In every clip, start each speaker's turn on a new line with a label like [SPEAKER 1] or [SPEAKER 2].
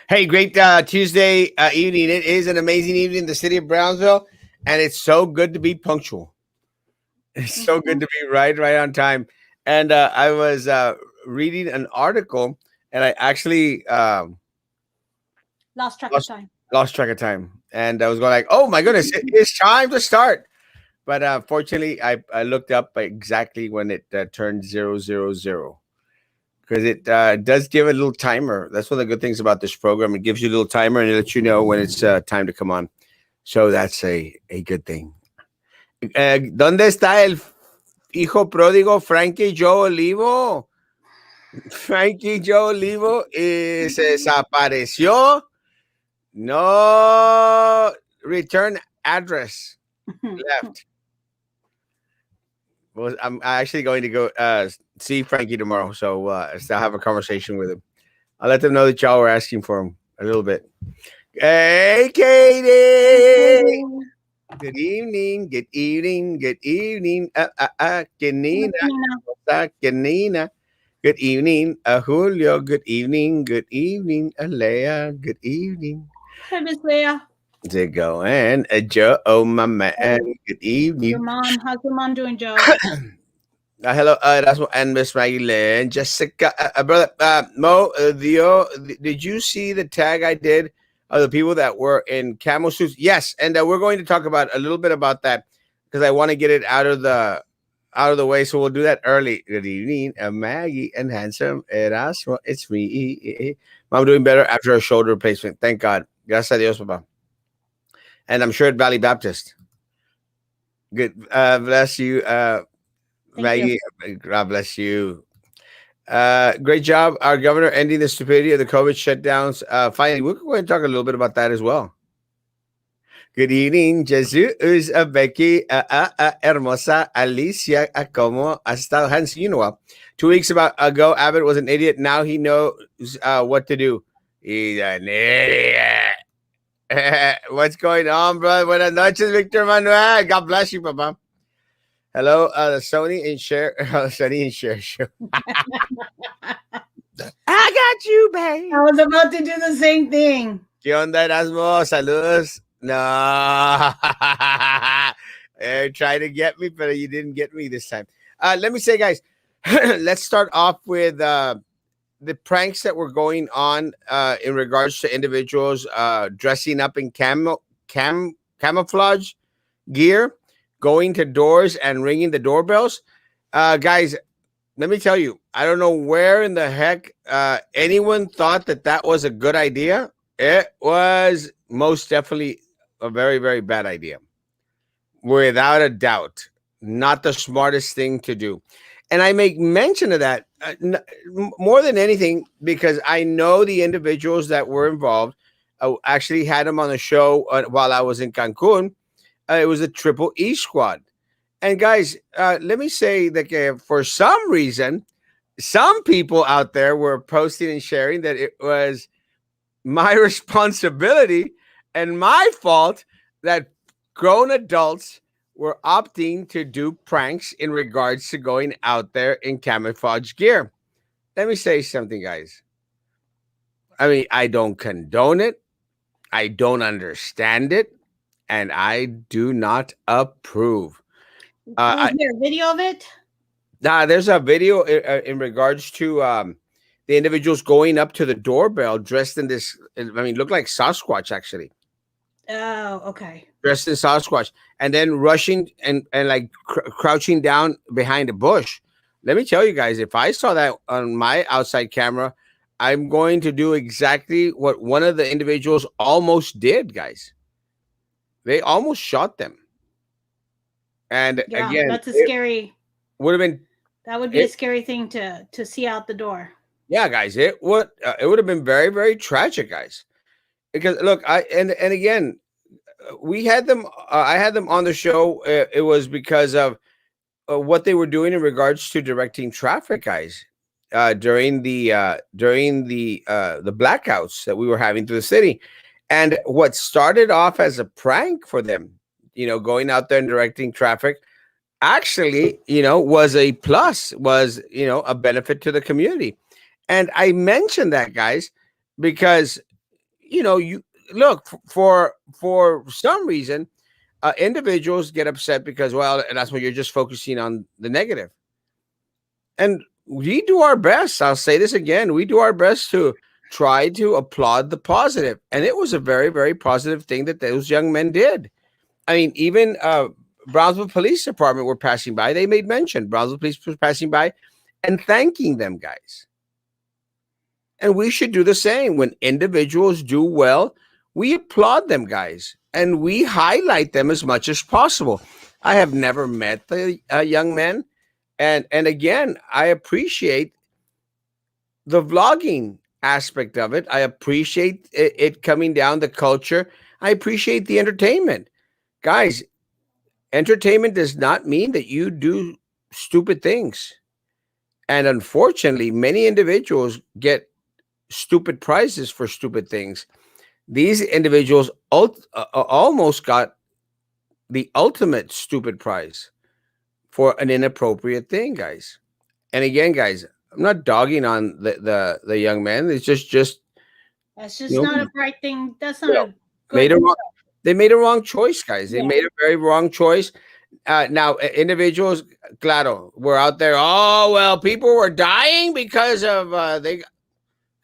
[SPEAKER 1] Hey, great Tuesday evening. It is an amazing evening in the city of Brownsville, and it's so good to be punctual. It's so good
[SPEAKER 2] Mhm.
[SPEAKER 1] to be right on time. And I was reading an article, and I actually
[SPEAKER 2] Lost track of
[SPEAKER 1] lost
[SPEAKER 2] time.
[SPEAKER 1] lost track of time, and I was going like, "Oh my goodness, it is time to start." But fortunately, I looked up exactly when it turned 000. Because it does give a little timer. That's one of the good things about this program. It gives you a little timer and it lets you know when it's time to come on. So that's a good thing. ¿Dónde está el hijo pródigo Frankie Joe Olivo? Frankie Joe Olivo se desapareció. No return address left. Well, I'm actually going to go see Frankie tomorrow. So I'll have a conversation with him. I'll let them know that y'all were asking for him a little bit. Hey, Katie. Good evening. Good evening. Good evening. Kenina. Kenina. Good evening, Julio. Good evening. Good evening, Alea. Good evening.
[SPEAKER 2] Hey, Miss Leah.
[SPEAKER 1] There you go. And Joe, oh, my man.
[SPEAKER 2] Hey,
[SPEAKER 1] Good
[SPEAKER 2] your
[SPEAKER 1] evening.
[SPEAKER 2] mom. How's your mom doing, Joe?
[SPEAKER 1] Hello, Erasmo and Miss Maggie and Jessica. Brother Mo, did you see the tag I did of the people that were in camo suits? Yes, and we're going to talk about a little bit about that because I want to get it out of the way. So we'll do that early. Good evening, Maggie and handsome Erasmo. It's me. I'm doing better after a shoulder replacement. Thank God. Gracias a Dios, Papa. And I'm sure at Valley Baptist. Good. Bless you.
[SPEAKER 2] Thank you.
[SPEAKER 1] Maggie, God bless you. Great job, our governor, ending the stupidity of the COVID shutdowns. Finally, we're going to talk a little bit about that as well. Good evening, Jesus, Becky, Hermosa, Alicia, ¿cómo has estado? Hadn't seen you in a while. 2 weeks ago, Abbott was an idiot. Now he knows what to do. He's an idiot. What's going on, brother? Buenas noches, Victor Manuel. God bless you, Papa. Hello, the Sony and Share, Sony and Share show. I got you, babe.
[SPEAKER 2] I was about to do the same thing.
[SPEAKER 1] ¿Qué onda, Erasmo? Saludos. No. Try to get me, but you didn't get me this time. Let me say, guys, let's start off with the pranks that were going on in regards to individuals dressing up in camouflage gear, going to doors and ringing the doorbells. Guys, let me tell you, I don't know where in the heck anyone thought that was a good idea. It was most definitely a very, very bad idea. Without a doubt, not the smartest thing to do. And I make mention of that more than anything because I know the individuals that were involved. I actually had them on the show while I was in Cancun. It was a Triple E squad. And guys, let me say that for some reason, some people out there were posting and sharing that it was my responsibility and my fault that grown adults were opting to do pranks in regards to going out there in camouflage gear. Let me say something, guys. I mean, I don't condone it. I don't understand it. And I do not approve.
[SPEAKER 2] Was there a video of it?
[SPEAKER 1] There's a video in regards to the individuals going up to the doorbell dressed in this. I mean, look like Sasquatch actually.
[SPEAKER 2] Oh, okay.
[SPEAKER 1] Dressed in Sasquatch, and then rushing and like crouching down behind a bush. Let me tell you guys, if I saw that on my outside camera, I'm going to do exactly what one of the individuals almost did, guys. They almost shot them. And
[SPEAKER 2] Yeah,
[SPEAKER 1] again,
[SPEAKER 2] that's a scary.
[SPEAKER 1] would have been.
[SPEAKER 2] That would be a scary thing to see out the door.
[SPEAKER 1] Yeah, guys, it would have been very, very tragic, guys. Because look, and again, we had them. I had them on the show. It was because of what they were doing in regards to directing traffic, guys, during the blackouts that we were having through the city, and what started off as a prank for them, going out there and directing traffic, actually, was a plus, was a benefit to the community. And I mentioned that, guys, because you look for some reason, individuals get upset because, well, and that's when you're just focusing on the negative. And we do our best. I'll say this again. We do our best to try to applaud the positive. And it was a very, very positive thing that those young men did. I mean, even Brownsville Police Department were passing by. They made mention. Brownsville Police was passing by and thanking them, guys. And we should do the same. When individuals do well, we applaud them, guys, and we highlight them as much as possible. I have never met the young men, and again, I appreciate the vlogging aspect of it. I appreciate it coming down the culture. I appreciate the entertainment, guys. Entertainment does not mean that you do stupid things, and unfortunately, many individuals get stupid prizes for stupid things. These individuals almost got the ultimate stupid prize for an inappropriate thing, guys. And again, guys, I'm not dogging on the young man. It's just
[SPEAKER 2] That's just not a right thing. That's not a
[SPEAKER 1] made
[SPEAKER 2] good.
[SPEAKER 1] they made a wrong choice, guys. They made a very wrong choice. Now, individuals, claro, were out there. Oh well, people were dying because of they.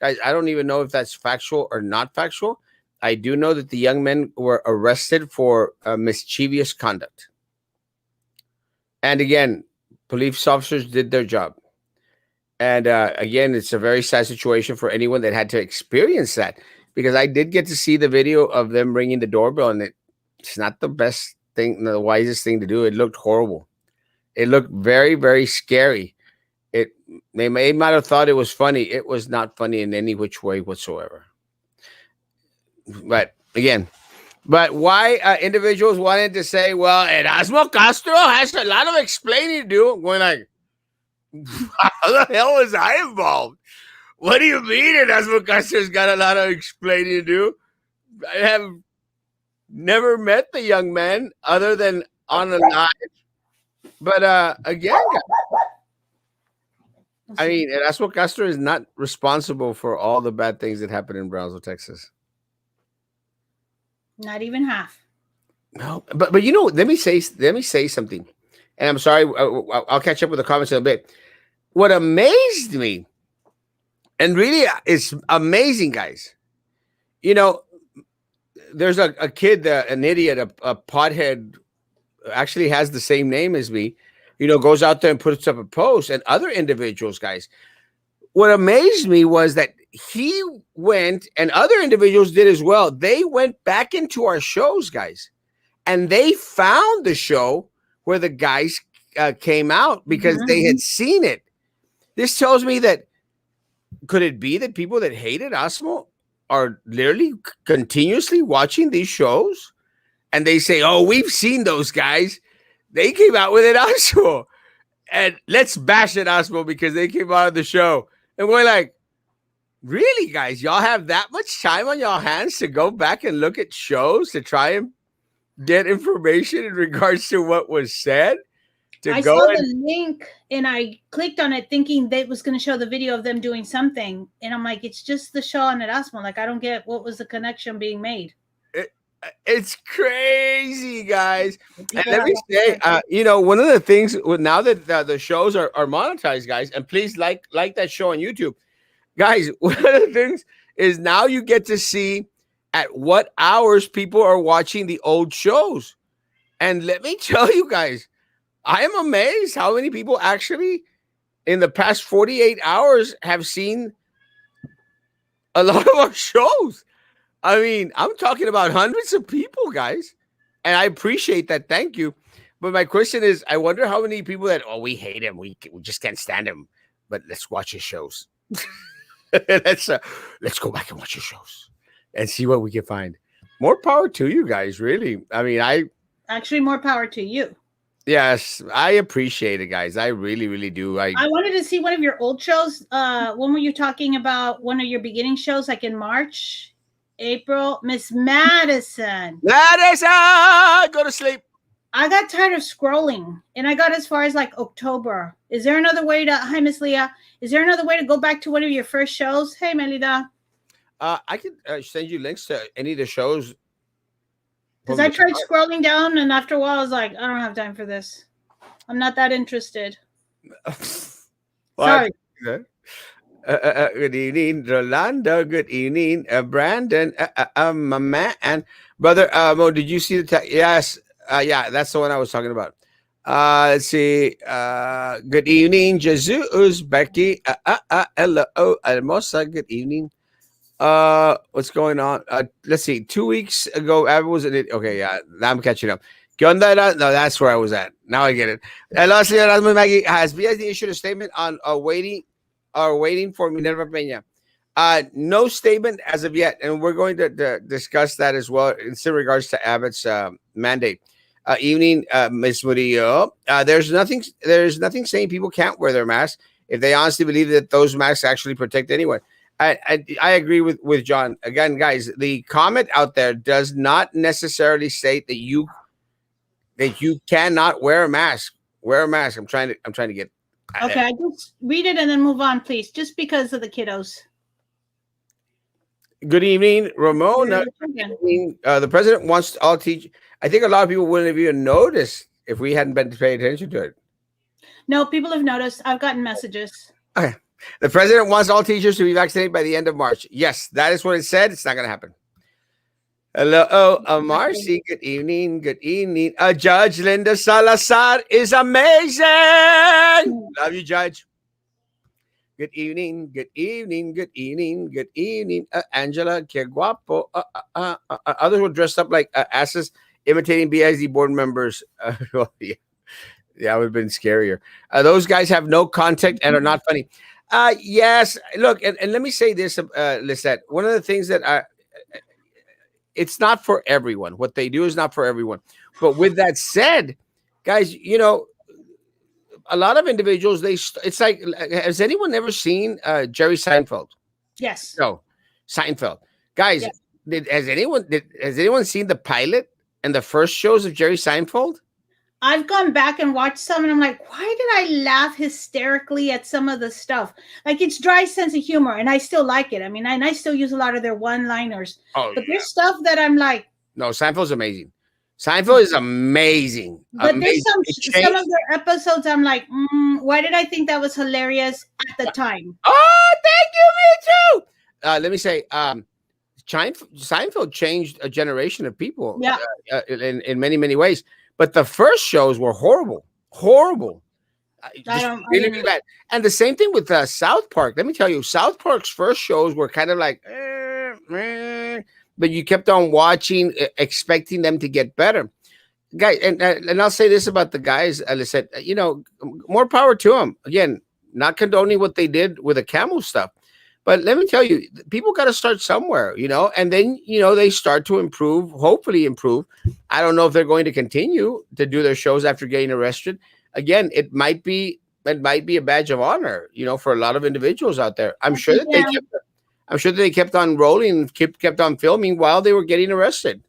[SPEAKER 1] Guys, I don't even know if that's factual or not factual. I do know that the young men were arrested for mischievous conduct. And again, police officers did their job. And again, it's a very sad situation for anyone that had to experience that, because I did get to see the video of them ringing the doorbell, and it's not the best thing, the wisest thing to do. It looked horrible. It looked very, very scary. They might have thought it was funny. It was not funny in any which way whatsoever. But again, why individuals wanted to say, well, Erasmo Castro has a lot of explaining to do. I'm going like, how the hell was I involved? What do you mean Erasmo Castro's got a lot of explaining to do? I have never met the young man other than on a live. But again, I mean, Erasmo Castro is not responsible for all the bad things that happen in Brownsville, Texas.
[SPEAKER 2] Not even half.
[SPEAKER 1] No, but let me say something, and I'm sorry. I'll catch up with the comments in a bit. What amazed me, and really is amazing, guys. There's a kid, an idiot, a pothead, actually has the same name as me. Goes out there and puts up a post, and other individuals, guys. What amazed me was that he went, and other individuals did as well. They went back into our shows, guys, and they found the show where the guys came out because they had seen it. This tells me that, could it be that people that hated Osmo are literally continuously watching these shows, and they say, oh, we've seen those guys. They came out with it Osmo, and let's bash it Osmo because they came out of the show. And we're like, really, guys? Y'all have that much time on y'all hands to go back and look at shows to try and get information in regards to what was said?
[SPEAKER 2] I saw the link and I clicked on it thinking that was going to show the video of them doing something. And I'm like, it's just the show on Erasmo. Like, I don't get what was the connection being made.
[SPEAKER 1] It's crazy, guys. And let me say, one of the things now that the shows are monetized, guys, and please like that show on YouTube, guys. One of the things is now you get to see at what hours people are watching the old shows. And let me tell you guys, I am amazed how many people actually in the past 48 hours have seen a lot of our shows. I mean, I'm talking about hundreds of people, guys. And I appreciate that. Thank you. But my question is, I wonder how many people that, oh, we hate him. We just can't stand him. But let's watch his shows. Let's go back and watch his shows and see what we can find. More power to you guys, really. I mean,
[SPEAKER 2] actually, more power to you.
[SPEAKER 1] Yes, I appreciate it, guys. I really, really do. I
[SPEAKER 2] wanted to see one of your old shows. When were you talking about one of your beginning shows, like in March, April? Miss Madison.
[SPEAKER 1] Madison, go to sleep.
[SPEAKER 2] I got tired of scrolling, and I got as far as like October. Is there another way to? Hi, Miss Leah. Is there another way to go back to one of your first shows? Hey, Melida.
[SPEAKER 1] I could send you links to any of the shows.
[SPEAKER 2] Because I tried scrolling down, and after a while, I was like, I don't have time for this. I'm not that interested. Sorry.
[SPEAKER 1] Good evening, Rolando. Good evening, Brandon. My man, brother. Mo, did you see the? Yes. Yeah, that's the one I was talking about. Let's see. Good evening, Jesus, Becky. Hello, Hermosa. Good evening. What's going on? Let's see. 2 weeks ago, I was in it. Okay, yeah, now I'm catching up. ¿Qué onda? No, that's where I was at. Now I get it. Hello, señor Erasmo and Maggie. Has BSD issued a statement on waiting for Minerva Peña? No statement as of yet, and we're going to discuss that as well in regards to Abbott's mandate. Evening, Ms. Murillo. There's nothing saying people can't wear their masks if they honestly believe that those masks actually protect anyone. I agree with John. Again, guys, the comment out there does not necessarily state that you cannot wear a mask. Wear a mask. I'm trying to get.
[SPEAKER 2] Okay, I just read it and then move on, please, just because of the kiddos.
[SPEAKER 1] Good evening, Ramona. The president wants all teach. I think a lot of people wouldn't have even noticed if we hadn't been paying attention to it.
[SPEAKER 2] No, people have noticed. I've gotten messages.
[SPEAKER 1] Okay. The president wants all teachers to be vaccinated by the end of March. Yes, that is what it said. It's not going to happen. Hello, Marcy. Good evening. Good evening. Judge Linda Salazar is amazing. Love you, Judge. Good evening. Good evening. Good evening. Good evening. Angela, que guapo. Others were dressed up like asses, imitating BISD board members. Well, yeah. That would have been scarier. Those guys have no contact and are not funny. Yes. Look, and let me say this, Lisette. One of the things that it's not for everyone. What they do is not for everyone. But with that said, guys, you know, a lot of individuals, it's like, has anyone ever seen Jerry Seinfeld?
[SPEAKER 2] Yes.
[SPEAKER 1] No, Seinfeld. Guys, yes. Has anyone seen the pilot and the first shows of Jerry Seinfeld?
[SPEAKER 2] I've gone back and watched some, and I'm like, why did I laugh hysterically at some of the stuff? Like, it's dry sense of humor, and I still like it. I mean, and I still use a lot of their one-liners.
[SPEAKER 1] Oh,
[SPEAKER 2] but there's stuff that I'm like,
[SPEAKER 1] no, Seinfeld's amazing. Seinfeld is amazing.
[SPEAKER 2] But there's some of their episodes I'm like, why did I think that was hilarious at the time?
[SPEAKER 1] Oh, thank you, me too. Let me say, Seinfeld changed a generation of people.
[SPEAKER 2] Yeah.
[SPEAKER 1] In many, many ways. But the first shows were horrible. Really bad. And the same thing with South Park. Let me tell you, South Park's first shows were kind of like, but you kept on watching, expecting them to get better. Guys, and I'll say this about the guys, Alicet, you know, more power to them. Again, not condoning what they did with the camel stuff. But let me tell you, people got to start somewhere, you know, and then, you know, they start to improve, hopefully improve. I don't know if they're going to continue to do their shows after getting arrested. Again, it might be a badge of honor, you know, for a lot of individuals out there. I'm sure that they kept on rolling, kept on filming while they were getting arrested.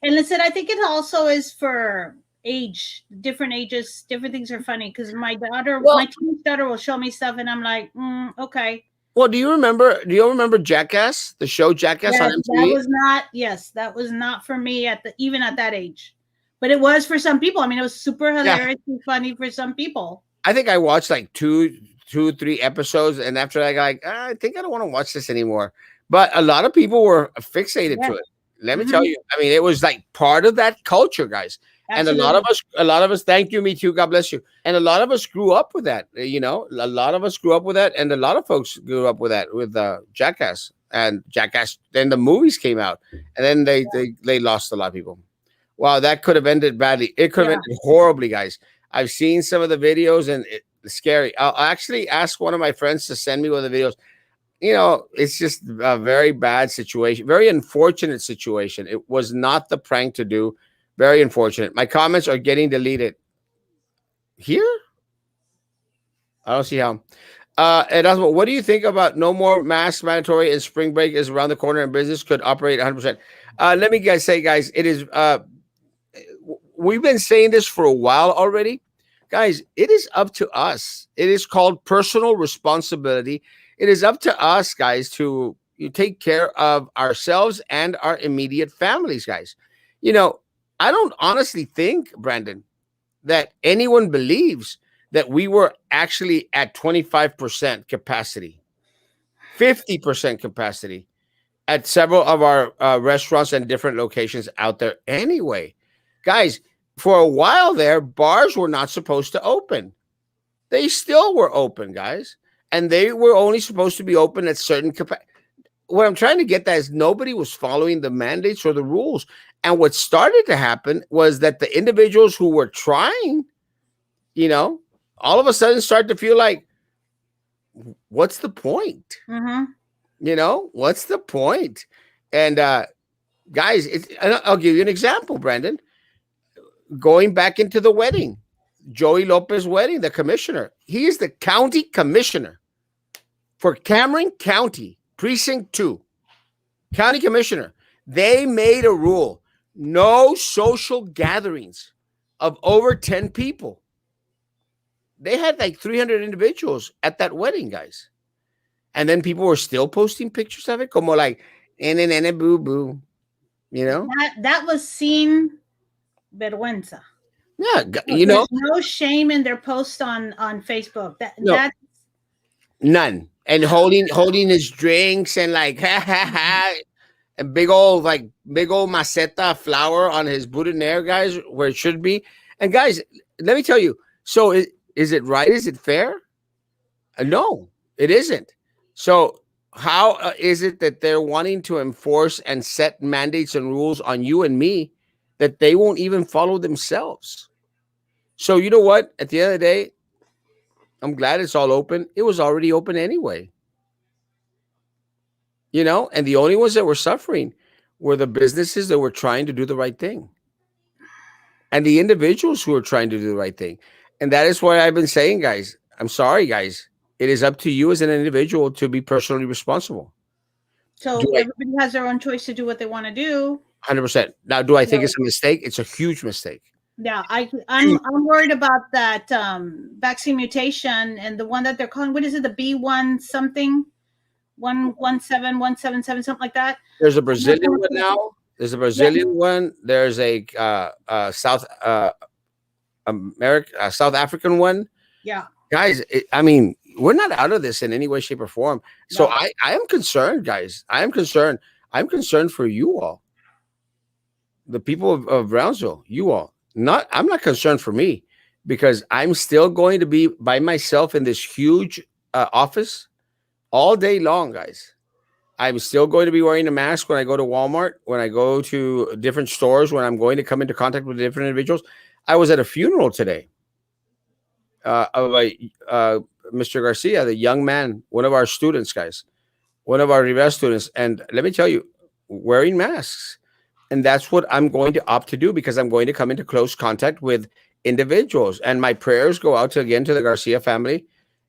[SPEAKER 2] And listen, I think it also is for age, different ages, different things are funny because my teenage daughter will show me stuff and I'm like, okay.
[SPEAKER 1] Well, do you remember Jackass, the show Jackass on MTV?
[SPEAKER 2] That was not for me even at that age. But it was for some people. I mean, it was super hilarious and funny for some people.
[SPEAKER 1] I think I watched like 3 episodes, and after that, I think I don't want to watch this anymore. But a lot of people were fixated to it. Let me tell you. I mean, it was like part of that culture, guys. Absolutely. And a lot of us, thank you, me too, God bless you. And a lot of us grew up with that, you know, a lot of us grew up with that. And a lot of folks grew up with that, with Jackass. And Jackass, then the movies came out, and then they lost a lot of people. Wow, that could have ended badly. It could have ended horribly, guys. I've seen some of the videos, and it's scary. I'll actually ask one of my friends to send me one of the videos. You know, it's just a very bad situation, very unfortunate situation. It was not the prank to do. Very unfortunate. My comments are getting deleted. Here? I don't see how. Erasmo, what do you think about no more masks mandatory and spring break is around the corner and business could operate 100%? Let me say, guys, it is. We've been saying this for a while already. Guys, it is up to us. It is called personal responsibility. It is up to us, guys, to you take care of ourselves and our immediate families, guys. You know, I don't honestly think, Brandon, that anyone believes that we were actually at 25% capacity, 50% capacity at several of our restaurants and different locations out there anyway. Guys, for a while there, bars were not supposed to open. They still were open, guys. And they were only supposed to be open at certain capacity. What I'm trying to get at is nobody was following the mandates or the rules. And what started to happen was that the individuals who were trying, you know, all of a sudden start to feel like, what's the point?
[SPEAKER 2] Mm-hmm.
[SPEAKER 1] You know, what's the point? And guys, I'll give you an example, Brandon. Going back into the wedding, Joey Lopez wedding, the commissioner. He is the county commissioner for Cameron County, Precinct 2. County commissioner. They made a rule. No social gatherings of over 10 people. They had like 300 individuals at that wedding, guys. And then people were still posting pictures of it, como like, nene boo boo, you know?
[SPEAKER 2] That was sin vergüenza.
[SPEAKER 1] Yeah, you know?
[SPEAKER 2] There's no shame in their post on Facebook. That's
[SPEAKER 1] none. And holding his drinks and like, ha ha ha. And big old maceta flour on his boutonniere, guys, where it should be. And guys, let me tell you. So is it right? Is it fair? No, it isn't. So how is it that they're wanting to enforce and set mandates and rules on you and me that they won't even follow themselves? So you know what? At the end of the day, I'm glad it's all open. It was already open anyway. You know, and the only ones that were suffering were the businesses that were trying to do the right thing and the individuals who are trying to do the right thing. And that is why I've been saying, guys, I'm sorry, guys. It is up to you as an individual to be personally responsible.
[SPEAKER 2] So everybody has their own choice to do what they want to do.
[SPEAKER 1] 100%. Now, do I think it's a mistake? It's a huge mistake.
[SPEAKER 2] Yeah, I'm worried about that vaccine mutation and the one that they're calling, what is it, the B1 something? 117177, something like that.
[SPEAKER 1] There's a Brazilian one now. There's a Brazilian one. There's a South African one.
[SPEAKER 2] Yeah,
[SPEAKER 1] guys. I mean, we're not out of this in any way, shape, or form. So no. I am concerned, guys. I am concerned. I'm concerned for you all, the people of Brownsville. You all. I'm not concerned for me because I'm still going to be by myself in this huge office all day long, guys. I'm still going to be wearing a mask when I go to Walmart, when I go to different stores, when I'm going to come into contact with different individuals. I was at a funeral today of Mr. Garcia, the young man, one of our students, guys, one of our Rivera students. And let me tell you, wearing masks. And that's what I'm going to opt to do because I'm going to come into close contact with individuals. And my prayers go out to the Garcia family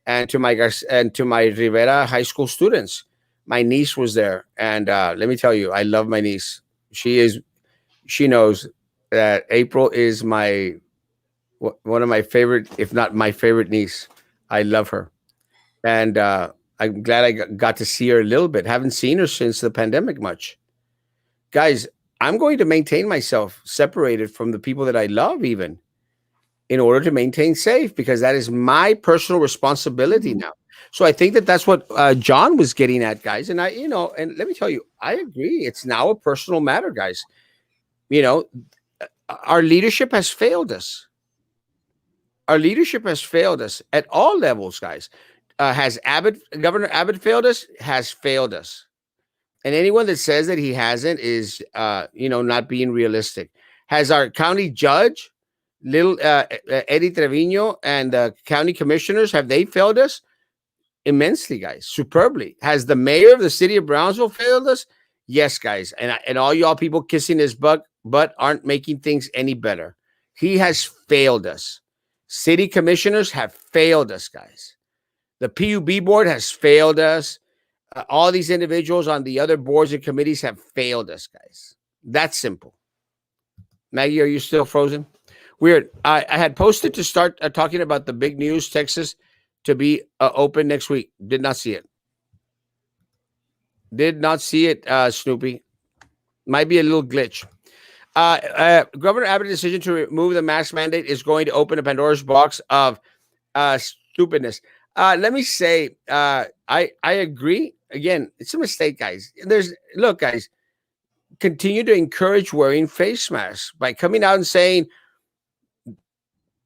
[SPEAKER 1] and to my Rivera high school students. My niece was there. And let me tell you, I love my niece. She knows that April is one of my favorite, if not my favorite niece. I love her. And I'm glad I got to see her a little bit. Haven't seen her since the pandemic much. Guys, I'm going to maintain myself separated from the people that I love even in order to maintain safe because that is my personal responsibility now. So I think that's what John was getting at, guys. And and let me tell you, I agree. It's now a personal matter, guys. Our leadership has failed us. Our leadership has failed us at all levels, guys. Has Governor Abbott failed us? Has failed us. And anyone that says that he hasn't is, not being realistic. Has our county judge, Eddie Trevino, and the county commissioners, have they failed us? Immensely, guys, superbly. Has the mayor of the city of Brownsville failed us? Yes, guys. And all y'all people kissing his butt aren't making things any better. He has failed us. City commissioners have failed us, guys. The PUB board has failed us. All these individuals on the other boards and committees have failed us, guys. That's simple. Maggie, are you still frozen? Weird. I had posted to start talking about the big news, Texas, to be open next week. Did not see it. Did not see it, Snoopy. Might be a little glitch. Governor Abbott's decision to remove the mask mandate is going to open a Pandora's box of stupidness. Let me say, I agree. Again, it's a mistake, guys. Look, guys, continue to encourage wearing face masks by coming out and saying,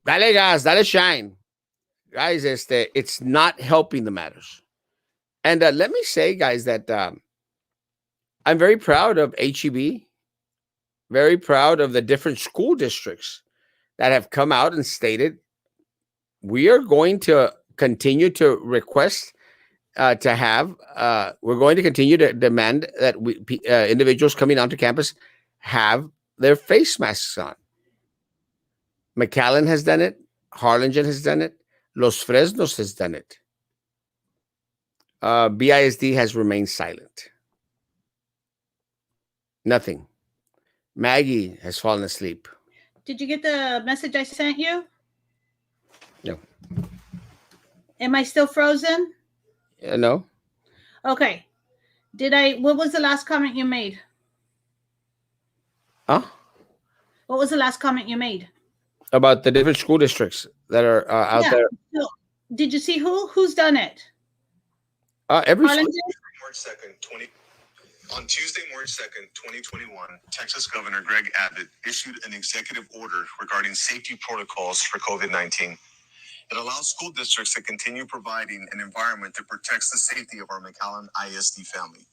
[SPEAKER 1] "Dale gas, dale shine," guys. It's not helping the matters. And let me say, guys, that I'm very proud of HEB. Very proud of the different school districts that have come out and stated we are going to continue to request to have, we're going to continue to demand that individuals coming onto campus have their face masks on. McAllen has done it. Harlingen has done it. Los Fresnos has done it. BISD has remained silent. Nothing. Maggie has fallen asleep.
[SPEAKER 2] Did you get the message I sent you?
[SPEAKER 1] No.
[SPEAKER 2] Am I still frozen?
[SPEAKER 1] No.
[SPEAKER 2] Okay. What was the last comment you made?
[SPEAKER 1] Huh?
[SPEAKER 2] What was the last comment you made?
[SPEAKER 1] About the different school districts that are out there.
[SPEAKER 2] So, did you see who's done it?
[SPEAKER 1] Every
[SPEAKER 2] March
[SPEAKER 3] 2nd, On Tuesday, March 2nd, 2021, Texas Governor Greg Abbott issued an executive order regarding safety protocols for COVID-19. It allows school districts to continue providing an environment that protects the safety of our McAllen ISD family.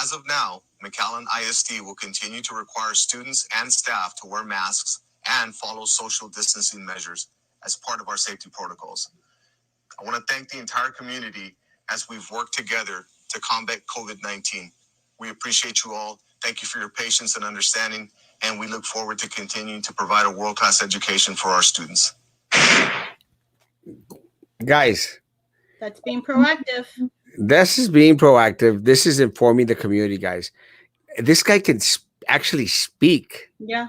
[SPEAKER 3] As of now, McAllen ISD will continue to require students and staff to wear masks and follow social distancing measures as part of our safety protocols. I want to thank the entire community as we've worked together to combat COVID-19. We appreciate you all. Thank you for your patience and understanding, and we look forward to continuing to provide a world-class education for our students.
[SPEAKER 1] Guys,
[SPEAKER 2] that's being proactive.
[SPEAKER 1] This is being proactive. This is informing the community, guys. This guy can actually speak.
[SPEAKER 2] Yeah.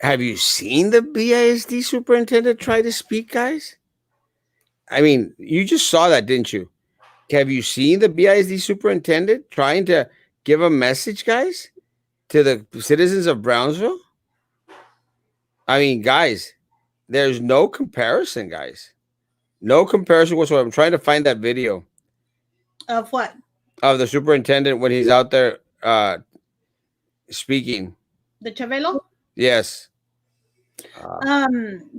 [SPEAKER 1] Have you seen the BISD superintendent try to speak, guys? I mean, you just saw that, didn't you? Have you seen the BISD superintendent trying to give a message, guys, to the citizens of Brownsville? I mean, guys, there's no comparison, guys. No comparison whatsoever. I'm trying to find that video.
[SPEAKER 2] Of what?
[SPEAKER 1] Of the superintendent when he's out there speaking.
[SPEAKER 2] The Chavelo?
[SPEAKER 1] Yes.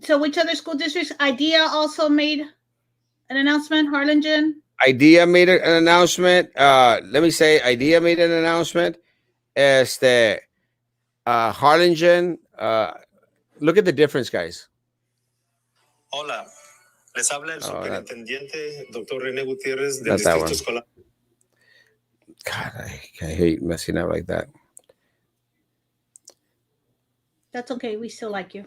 [SPEAKER 2] So which other school districts? IDEA also made an announcement. Harlingen?
[SPEAKER 1] IDEA made an announcement. Let me say IDEA made an announcement. Harlingen. Look at the difference, guys.
[SPEAKER 3] Hola. Les habla el superintendente, Dr. René Gutiérrez, del Distrito Escolar.
[SPEAKER 1] God, I hate messing up like that.
[SPEAKER 2] That's okay. We still like you.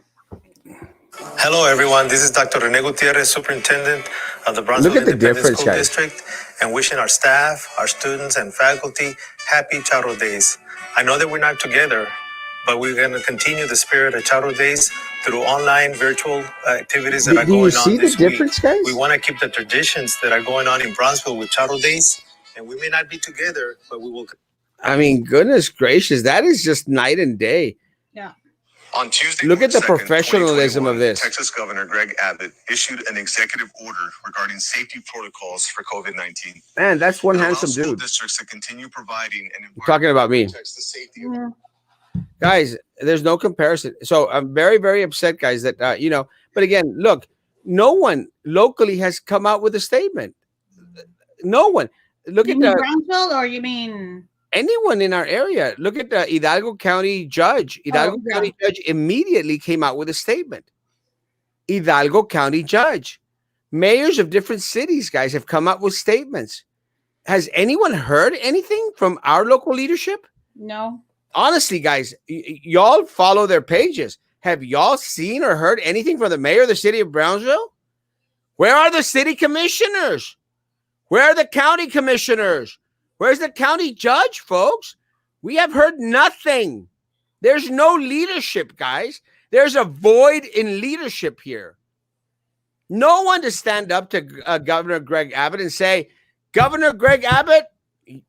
[SPEAKER 3] Hello, everyone. This is Dr. René Gutierrez, Superintendent of the Brownsville Independent School District, and wishing our staff, our students, and faculty happy Charo Days. I know that we're not together, but we're going to continue the spirit of Charo Days through online virtual activities that are going on this week.
[SPEAKER 1] Guys?
[SPEAKER 3] We want to keep the traditions that are going on in Brownsville with Charo Days, and we may not be together, but we will.
[SPEAKER 1] I mean, goodness gracious, that is just night and day.
[SPEAKER 2] Yeah.
[SPEAKER 3] On Tuesday,
[SPEAKER 1] look at the
[SPEAKER 3] 2nd,
[SPEAKER 1] professionalism of this.
[SPEAKER 3] Texas Governor Greg Abbott issued an executive order regarding safety protocols for COVID-19.
[SPEAKER 1] Man, that's one handsome
[SPEAKER 3] school
[SPEAKER 1] dude.
[SPEAKER 3] Districts to continue providing an
[SPEAKER 1] You're talking about me.
[SPEAKER 3] protects the safety
[SPEAKER 2] Yeah.
[SPEAKER 1] Guys, there's no comparison. So I'm very, very upset, guys, that, but again, look, no one locally has come out with a statement. No one. Look
[SPEAKER 2] You
[SPEAKER 1] at
[SPEAKER 2] mean Brownsville, or you mean
[SPEAKER 1] anyone in our area. Look at the Hidalgo County judge. Hidalgo County judge immediately came out with a statement. Hidalgo County judge. Mayors of different cities, guys, have come up with statements. Has anyone heard anything from our local leadership?
[SPEAKER 2] No.
[SPEAKER 1] Honestly, guys, y'all follow their pages. Have y'all seen or heard anything from the mayor of the city of Brownsville? Where are the city commissioners? Where are the county commissioners? Where's the county judge, folks? We have heard nothing. There's no leadership, guys. There's a void in leadership here. No one to stand up to Governor Greg Abbott and say, Governor Greg Abbott,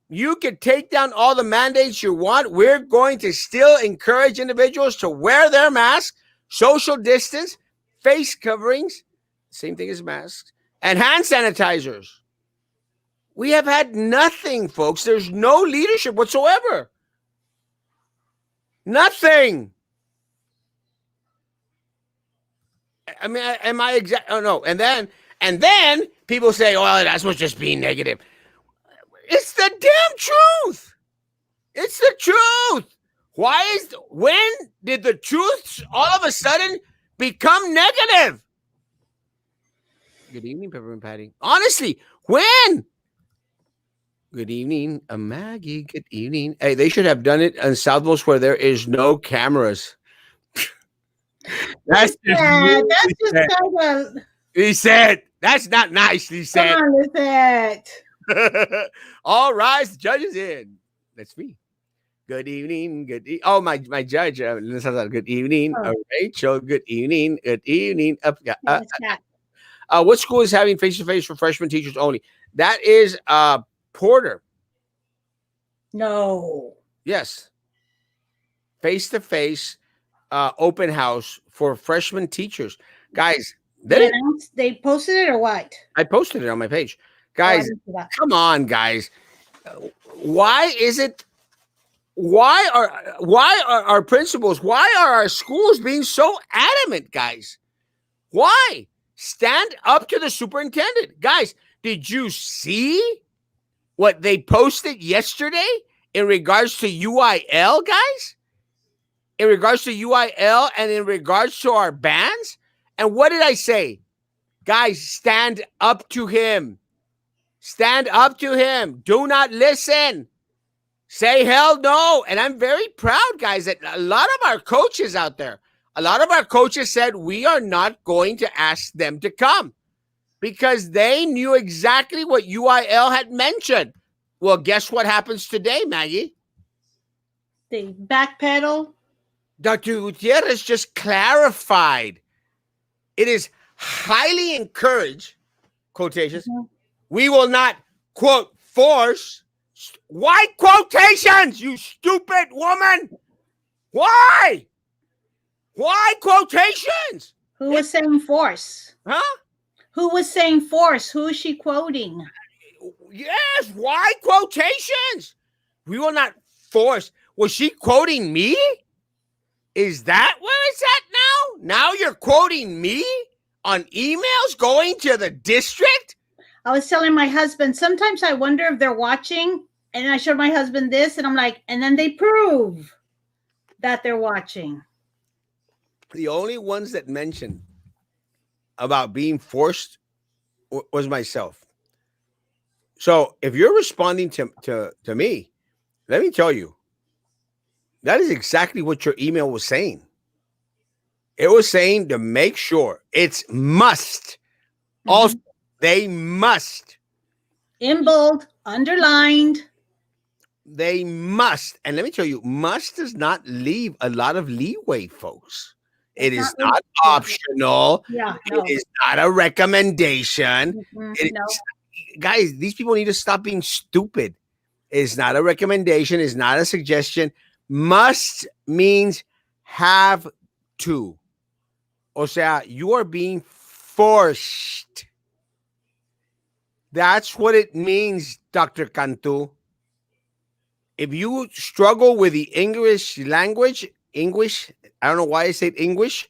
[SPEAKER 1] You can take down all the mandates you want. We're going to still encourage individuals to wear their masks, social distance, face coverings, same thing as masks, and hand sanitizers. We have had nothing, folks. There's no leadership whatsoever. Nothing. I mean, am I exact? Oh no. And then people say, "Oh, that's what's just being negative." It's the damn truth. It's the truth. When did the truth all of a sudden become negative? Good evening, Peppermint Patty. Honestly, when? Good evening, Maggie. Good evening. Hey, they should have done it in Southmost where there is no cameras. That's just
[SPEAKER 2] kind of.
[SPEAKER 1] He said, that's not nicely said.
[SPEAKER 2] Come on, Lisette.
[SPEAKER 1] All rise, the judge is in. That's me. Good evening. Oh, my judge. Good evening, Rachel. Good evening. Good evening. What school is having face-to-face for freshman teachers only? That is Porter.
[SPEAKER 2] No.
[SPEAKER 1] Yes. Face-to-face open house for freshman teachers. Guys,
[SPEAKER 2] they posted it or what?
[SPEAKER 1] I posted it on my page. Guys, come on, guys. Why are our principals, why are our schools being so adamant, guys? Why? Stand up to the superintendent. Guys, did you see what they posted yesterday in regards to UIL, guys? In regards to UIL and in regards to our bans? And what did I say? Guys, stand up to him. Stand up to him. Do not listen. Say hell no. And I'm very proud, guys, that a lot of our coaches out there, a lot of our coaches said we are not going to ask them to come because they knew exactly what UIL had mentioned. Well, guess what happens today, Maggie?
[SPEAKER 2] They backpedal.
[SPEAKER 1] Dr. Gutierrez just clarified. It is highly encouraged, quotations. Mm-hmm. We will not, quote, force. Why quotations, you stupid woman? Why? Why quotations?
[SPEAKER 2] Who was saying force?
[SPEAKER 1] Huh?
[SPEAKER 2] Who was saying force? Who is she quoting?
[SPEAKER 1] Yes, why quotations? We will not force. Was she quoting me? Is that what it's at now? Now you're quoting me on emails going to the district?
[SPEAKER 2] I was telling my husband, sometimes I wonder if they're watching, and I showed my husband this, and I'm like, and then they prove that they're watching.
[SPEAKER 1] The only ones that mentioned about being forced was myself. So if you're responding to me, let me tell you, that is exactly what your email was saying. It was saying to make sure it's must. Mm-hmm. Also, they must.
[SPEAKER 2] In bold, underlined.
[SPEAKER 1] They must. And let me tell you, must does not leave a lot of leeway, folks. It is not optional.
[SPEAKER 2] Yeah, no.
[SPEAKER 1] It is not a recommendation. Mm-hmm. Guys, these people need to stop being stupid. It's not a recommendation. It's not a suggestion. Must means have to. O sea, you are being forced. That's what it means, Dr. Cantu. If you struggle with the English language, I don't know why I said English,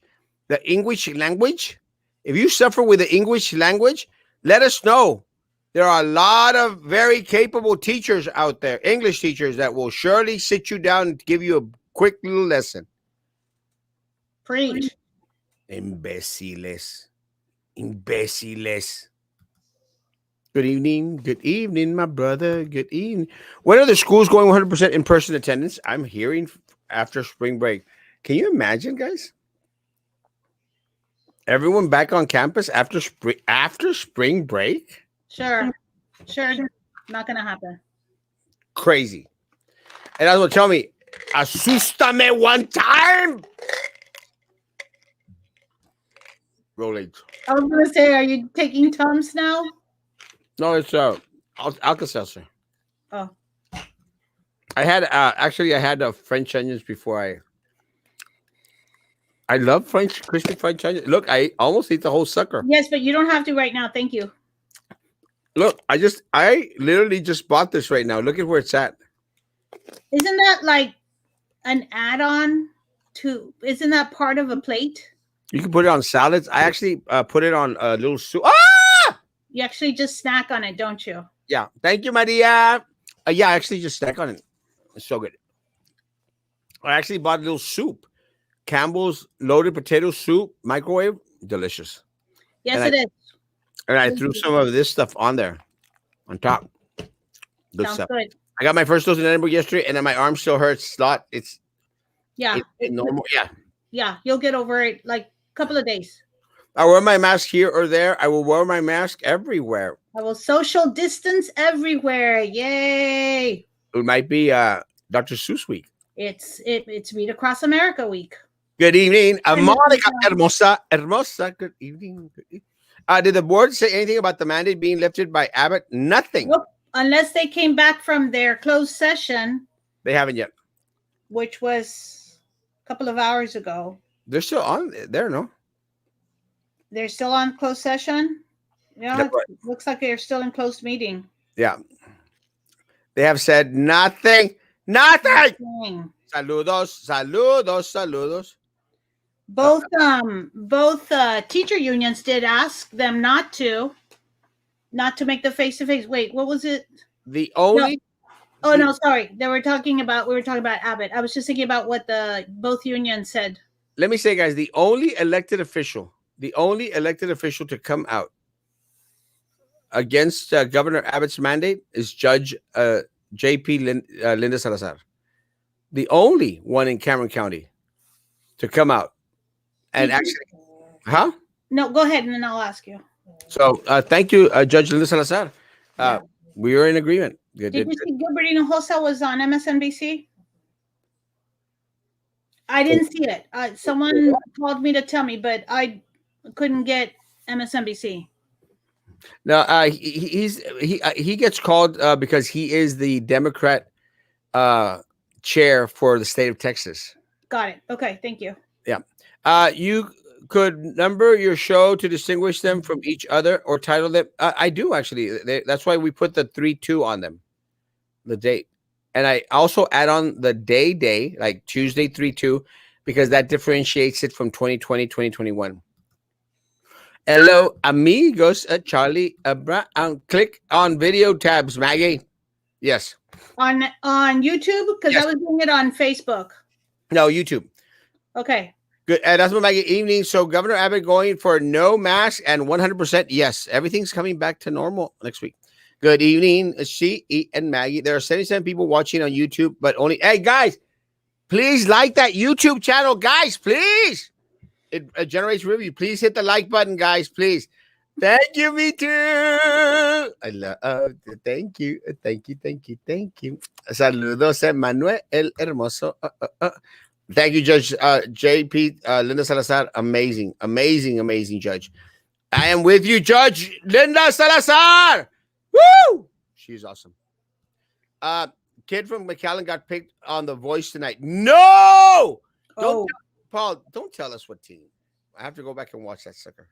[SPEAKER 1] the English language. If you suffer with the English language, let us know. There are a lot of very capable teachers out there, English teachers, that will surely sit you down and give you a quick little lesson.
[SPEAKER 2] Preach.
[SPEAKER 1] Imbéciles. Good evening, my brother. Good evening. When are the schools going 100% in-person attendance? I'm hearing after spring break. Can you imagine, guys? Everyone back on campus after spring break?
[SPEAKER 2] Sure. Not gonna happen.
[SPEAKER 1] Crazy. And that's what tell me, asústame one time. Roll it.
[SPEAKER 2] I was gonna say, are you taking Tums now?
[SPEAKER 1] No, it's Alka-Seltzer.
[SPEAKER 2] Oh.
[SPEAKER 1] I had actually I had French onions before I love French crispy French onions. Look, I almost ate the whole sucker.
[SPEAKER 2] Yes, but you don't have to right now. Thank you.
[SPEAKER 1] Look, I literally just bought this right now. Look at where it's at.
[SPEAKER 2] Isn't that like an add-on to? Isn't that part of a plate?
[SPEAKER 1] You can put it on salads. I actually put it on a little soup. Ah!
[SPEAKER 2] You actually just snack on it, don't you?
[SPEAKER 1] Yeah. Thank you, Maria. Yeah, I actually just snack on it. It's so good. I actually bought a little soup. Campbell's loaded potato soup, microwave, delicious.
[SPEAKER 2] Yes,
[SPEAKER 1] And
[SPEAKER 2] it is.
[SPEAKER 1] And I threw some of this stuff on there, on top. Good
[SPEAKER 2] Sounds
[SPEAKER 1] stuff.
[SPEAKER 2] good.
[SPEAKER 1] I got my first dose in Edinburgh yesterday, and then my arm still hurts. Slot. It's
[SPEAKER 2] Yeah.
[SPEAKER 1] normal. Yeah.
[SPEAKER 2] Yeah, you'll get over it like a couple of days.
[SPEAKER 1] I wear my mask here or there. I will wear my mask everywhere.
[SPEAKER 2] I will social distance everywhere. Yay!
[SPEAKER 1] It might be Dr. Seuss week.
[SPEAKER 2] It's Read Across America week.
[SPEAKER 1] Good evening,
[SPEAKER 2] Good
[SPEAKER 1] Monica
[SPEAKER 2] evening.
[SPEAKER 1] Hermosa. Good evening. Did the board say anything about the mandate being lifted by Abbott? Nothing.
[SPEAKER 2] Nope. Unless they came back from their closed session,
[SPEAKER 1] They haven't yet.
[SPEAKER 2] which was a couple of hours ago.
[SPEAKER 1] They're still on there, no?
[SPEAKER 2] They're still on closed session. Yeah,
[SPEAKER 1] That's right.
[SPEAKER 2] it looks like they're still in closed meeting.
[SPEAKER 1] Yeah. They have said nothing. Nothing.
[SPEAKER 2] Dang.
[SPEAKER 1] Saludos.
[SPEAKER 2] Both teacher unions did ask them not to make the face-to-face. Wait, what was it?
[SPEAKER 1] The only
[SPEAKER 2] Oh no, sorry. We were talking about Abbott. I was just thinking about what both unions said.
[SPEAKER 1] let me say, guys, the only elected official to come out against Governor Abbott's mandate is Judge J.P. Linda Salazar. The only one in Cameron County to come out and actually, huh?
[SPEAKER 2] No, go ahead and then I'll ask you.
[SPEAKER 1] So thank you, Judge Linda Salazar.
[SPEAKER 2] Yeah.
[SPEAKER 1] We are in agreement.
[SPEAKER 2] Did you see Gilbert Hinojosa was on MSNBC? I didn't see it. Someone called me to tell me, but I couldn't get MSNBC.
[SPEAKER 1] No, he gets called because he is the Democrat chair for the state of Texas.
[SPEAKER 2] Got it. Okay, thank you.
[SPEAKER 1] You could number your show to distinguish them from each other or title them. I do actually. That's why we put the 3-2 on them, the date. And I also add on the day, like Tuesday 3-2, because that differentiates it from 2020, 2021. Hello, amigos. Charlie Brown. Click on video tabs, Maggie. Yes.
[SPEAKER 2] On YouTube? Because
[SPEAKER 1] Yes.
[SPEAKER 2] I was doing it on Facebook.
[SPEAKER 1] No, YouTube.
[SPEAKER 2] Okay.
[SPEAKER 1] Good. That's what Maggie evening. So Governor Abbott going for no mask and 100%. Yes, everything's coming back to normal next week. Good evening, she and Maggie. There are 77 people watching on YouTube, but only. Hey guys, please like that YouTube channel, guys. Please, it generates review. Please hit the like button, guys. Please. Thank you, me too. I love. Thank you. Saludos, Manuel el Hermoso. Thank you, Judge J.P. Linda Salazar. Amazing judge. I am with you, Judge Linda Salazar. Woo! She's awesome. Kid from McAllen got picked on The Voice tonight. No! Paul, don't tell us what team. I have to go back and watch that sucker.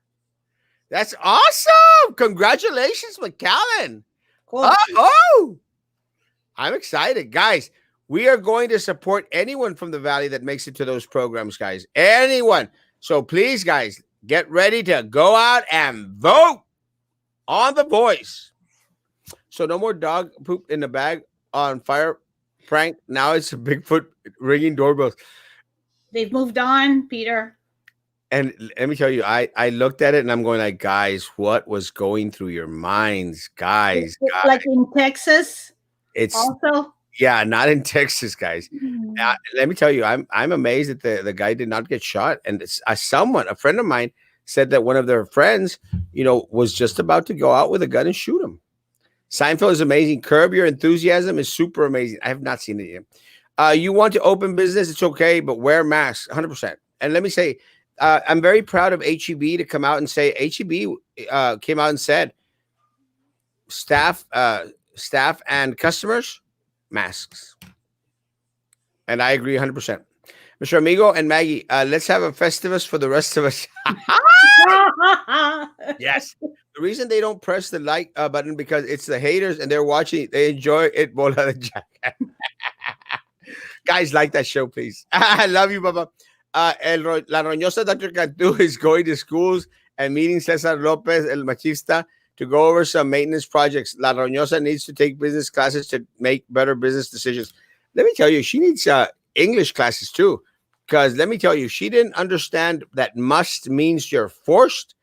[SPEAKER 1] That's awesome! Congratulations, McAllen.
[SPEAKER 2] Cool.
[SPEAKER 1] Oh! I'm excited, guys. We are going to support anyone from the Valley that makes it to those programs, guys. Anyone. So please, guys, get ready to go out and vote on The Voice. So no more dog poop in the bag on fire prank. Now it's a Bigfoot ringing doorbells.
[SPEAKER 2] They've moved on, Peter.
[SPEAKER 1] And let me tell you, I looked at it and I'm going like, guys, what was going through your minds, guys?
[SPEAKER 2] Like in Texas.
[SPEAKER 1] It's
[SPEAKER 2] also.
[SPEAKER 1] Yeah, not in Texas, guys. Let me tell you, I'm amazed that the guy did not get shot. And it's, a friend of mine, said that one of their friends, was just about to go out with a gun and shoot him. Seinfeld is amazing. Curb Your Enthusiasm is super amazing. I have not seen it yet. You want to open business, it's okay, but wear masks, 100%. And let me say, I'm very proud of HEB to come out and say, HEB came out and said, staff and customers, masks. And I agree 100%. Mr. Amigo and Maggie, let's have a Festivus for the rest of us. Yes. The reason they don't press the like button because it's the haters and they're watching. They enjoy it. Bola de Jack. Guys, like that show, please. I love you, Baba. La Roñosa Dr. Cantu is going to schools and meeting Cesar Lopez, el machista, to go over some maintenance projects. La Roñosa needs to take business classes to make better business decisions. Let me tell you, she needs English classes too. Because let me tell you, she didn't understand that must means you're forced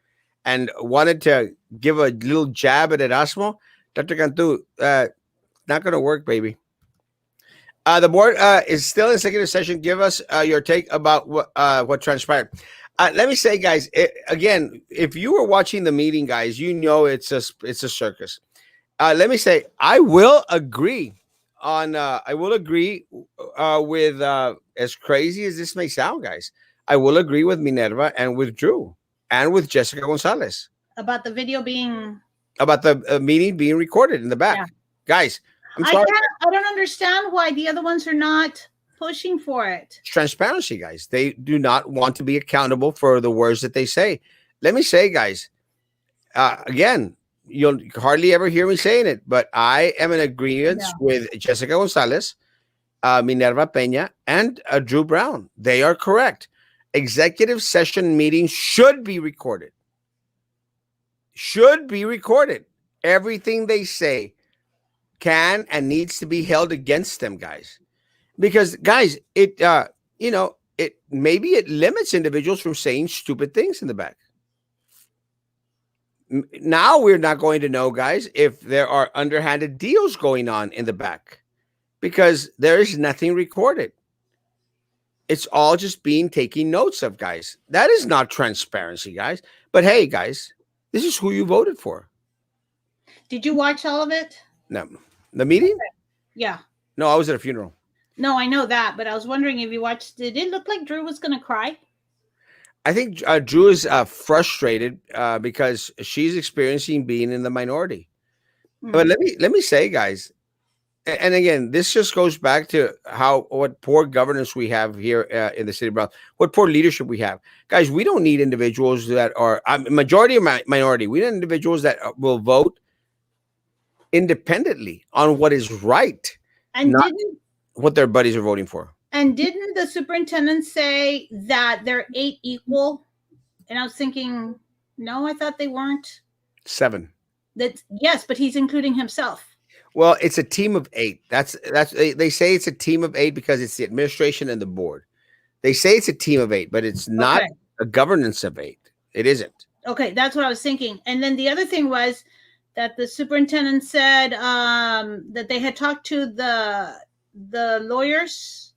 [SPEAKER 1] and wanted to give a little jab at Erasmo. Dr. Cantu, not going to work, baby. The board is still in executive session. Give us your take about what transpired. Let me say, guys, again, if you were watching the meeting, guys, you know it's a circus. Let me say, I will agree with as crazy as this may sound, guys. I will agree with Minerva and with Drew and with Jessica Gonzalez
[SPEAKER 2] about the video being
[SPEAKER 1] about the meeting being recorded in the back, guys. I'm sorry.
[SPEAKER 2] I don't understand why the other ones are not pushing for it.
[SPEAKER 1] It's transparency, guys. They do not want to be accountable for the words that they say. Let me say, guys, again, you'll hardly ever hear me saying it, but I am in agreement with Jessica Gonzalez, Minerva Peña, and Drew Brown. They are correct. Executive session meetings should be recorded. Should be recorded. Everything they say can and needs to be held against them, guys. Because, guys, it maybe it limits individuals from saying stupid things in the back. Now we're not going to know, guys, if there are underhanded deals going on in the back because there is nothing recorded. It's all just being taking notes of, guys. That is not transparency, guys. But hey, guys, this is who you voted for.
[SPEAKER 2] Did you watch all of it?
[SPEAKER 1] No. The meeting?
[SPEAKER 2] Yeah.
[SPEAKER 1] No, I was at a funeral.
[SPEAKER 2] No, I know that, but I was wondering if you watched. Did it look like Drew was going to cry?
[SPEAKER 1] I think Drew is frustrated because she's experiencing being in the minority. But let me say, guys, and again, this just goes back to what poor governance we have here in the city of Brown, what poor leadership we have. Guys, we don't need individuals that are majority or minority. We need individuals that will vote independently on what is right, and not what their buddies are voting for.
[SPEAKER 2] And didn't the superintendent say that they're 8 equal? And I was thinking, no, I thought they weren't.
[SPEAKER 1] 7.
[SPEAKER 2] Yes, but he's including himself.
[SPEAKER 1] Well, it's a team of 8. They say it's a team of 8 because it's the administration and the board. They say it's a team of 8, but it's not a governance of 8. It isn't.
[SPEAKER 2] Okay, that's what I was thinking. And then the other thing was that the superintendent said that they had talked to the lawyers.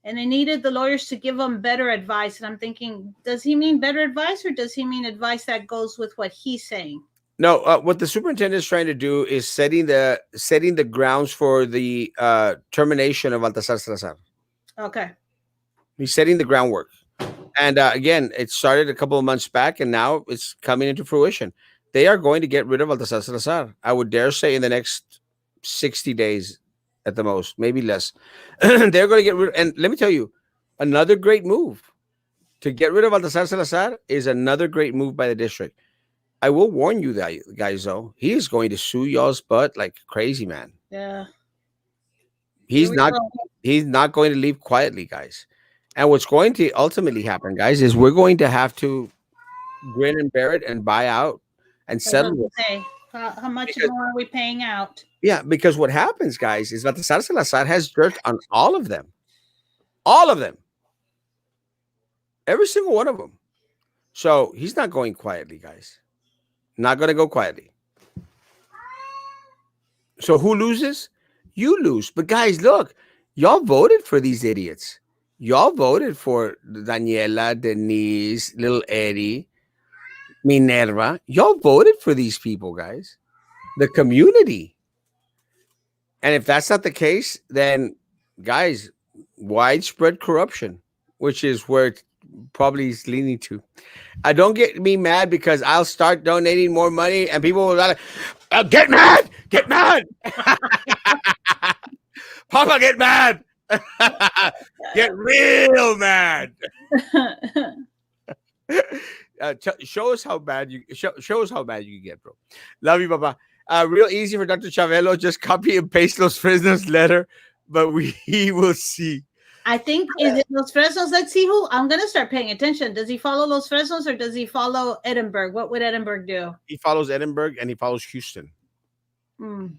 [SPEAKER 2] And they needed the lawyers to give them better advice. And I'm thinking, does he mean better advice or does he mean advice that goes with what he's saying?
[SPEAKER 1] No, what the superintendent is trying to do is setting the grounds for the termination of Baltasar Salazar.
[SPEAKER 2] Okay.
[SPEAKER 1] He's setting the groundwork. And again, it started a couple of months back and now it's coming into fruition. They are going to get rid of Baltasar Salazar. I would dare say in the next 60 days. At the most, maybe less. They're going to get rid. And let me tell you, another great move to get rid of Baltasar Salazar is another great move by the district. I will warn you that, guys, though, he is going to sue y'all's butt like crazy, man.
[SPEAKER 2] Yeah.
[SPEAKER 1] He's not going to leave quietly, guys. And what's going to ultimately happen, guys, is we're going to have to grin and bear it and buy out and settle.
[SPEAKER 2] How much more are we paying out?
[SPEAKER 1] Yeah, because what happens, guys, is Baltasar Salazar has dirt on all of them. All of them. Every single one of them. So he's not going quietly, guys. Not going to go quietly. So who loses? You lose. But guys, look, y'all voted for these idiots. Y'all voted for Daniela, Denise, little Eddie, Minerva. Y'all voted for these people, guys. The community. And if that's not the case, then, guys, widespread corruption, which is where it probably is leaning to. Don't get me mad because I'll start donating more money and people will like, get mad, get mad. Papa, get mad. Get real mad. Show us how bad you show us how bad you can get, bro. Love you, Papa. Real easy for Dr. Chavelo. Just copy and paste Los Fresnos letter, but we will see.
[SPEAKER 2] I think is it Los Fresnos? Let's see who. I'm gonna start paying attention. Does he follow Los Fresnos or does he follow Edinburgh? What would Edinburgh do?
[SPEAKER 1] He follows Edinburgh and he follows Houston.
[SPEAKER 2] Mm.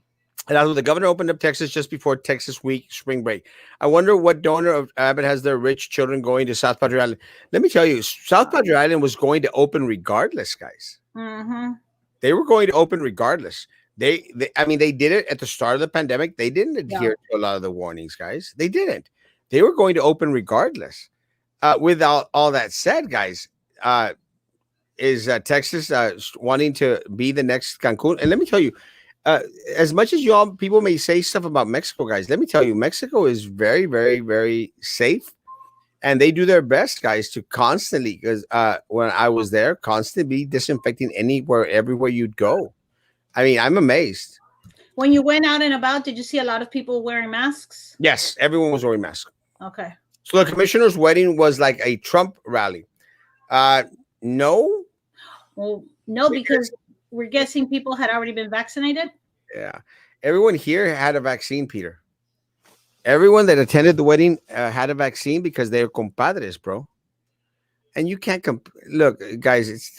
[SPEAKER 1] And as the governor opened up Texas just before Texas week spring break. I wonder what donor of Abbott has their rich children going to South Padre Island. Let me tell you, South Padre Island was going to open regardless, guys.
[SPEAKER 2] Mm-hmm.
[SPEAKER 1] They were going to open regardless. I mean, they did it at the start of the pandemic. They didn't adhere to a lot of the warnings, guys. They didn't. They were going to open regardless. Without all that said, guys, is Texas wanting to be the next Cancun? And let me tell you, as much as people may say stuff about Mexico, guys, let me tell you, Mexico is very, very, very safe. And they do their best, guys, to constantly, because when I was there, constantly be disinfecting everywhere you'd go. I mean, I'm amazed.
[SPEAKER 2] When you went out and about, did you see a lot of people wearing masks?
[SPEAKER 1] Yes, everyone was wearing masks.
[SPEAKER 2] Okay.
[SPEAKER 1] So the commissioner's wedding was like a Trump rally. No.
[SPEAKER 2] Well, no, because we're guessing people had already been vaccinated.
[SPEAKER 1] Yeah. Everyone here had a vaccine, Peter. Everyone that attended the wedding had a vaccine because they're compadres, bro. And you can't look, guys.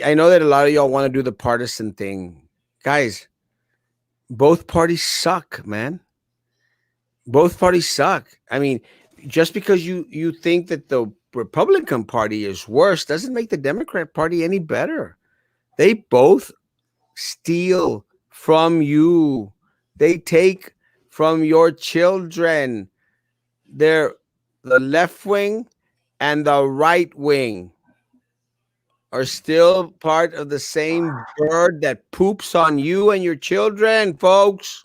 [SPEAKER 1] I know that a lot of y'all want to do the partisan thing, guys. Both parties suck, man. Both parties suck. I mean, just because you think that the Republican Party is worse doesn't make the Democrat Party any better. They both steal from you. They take from your children. They're the left wing and the right wing are still part of the same bird that poops on you and your children, folks.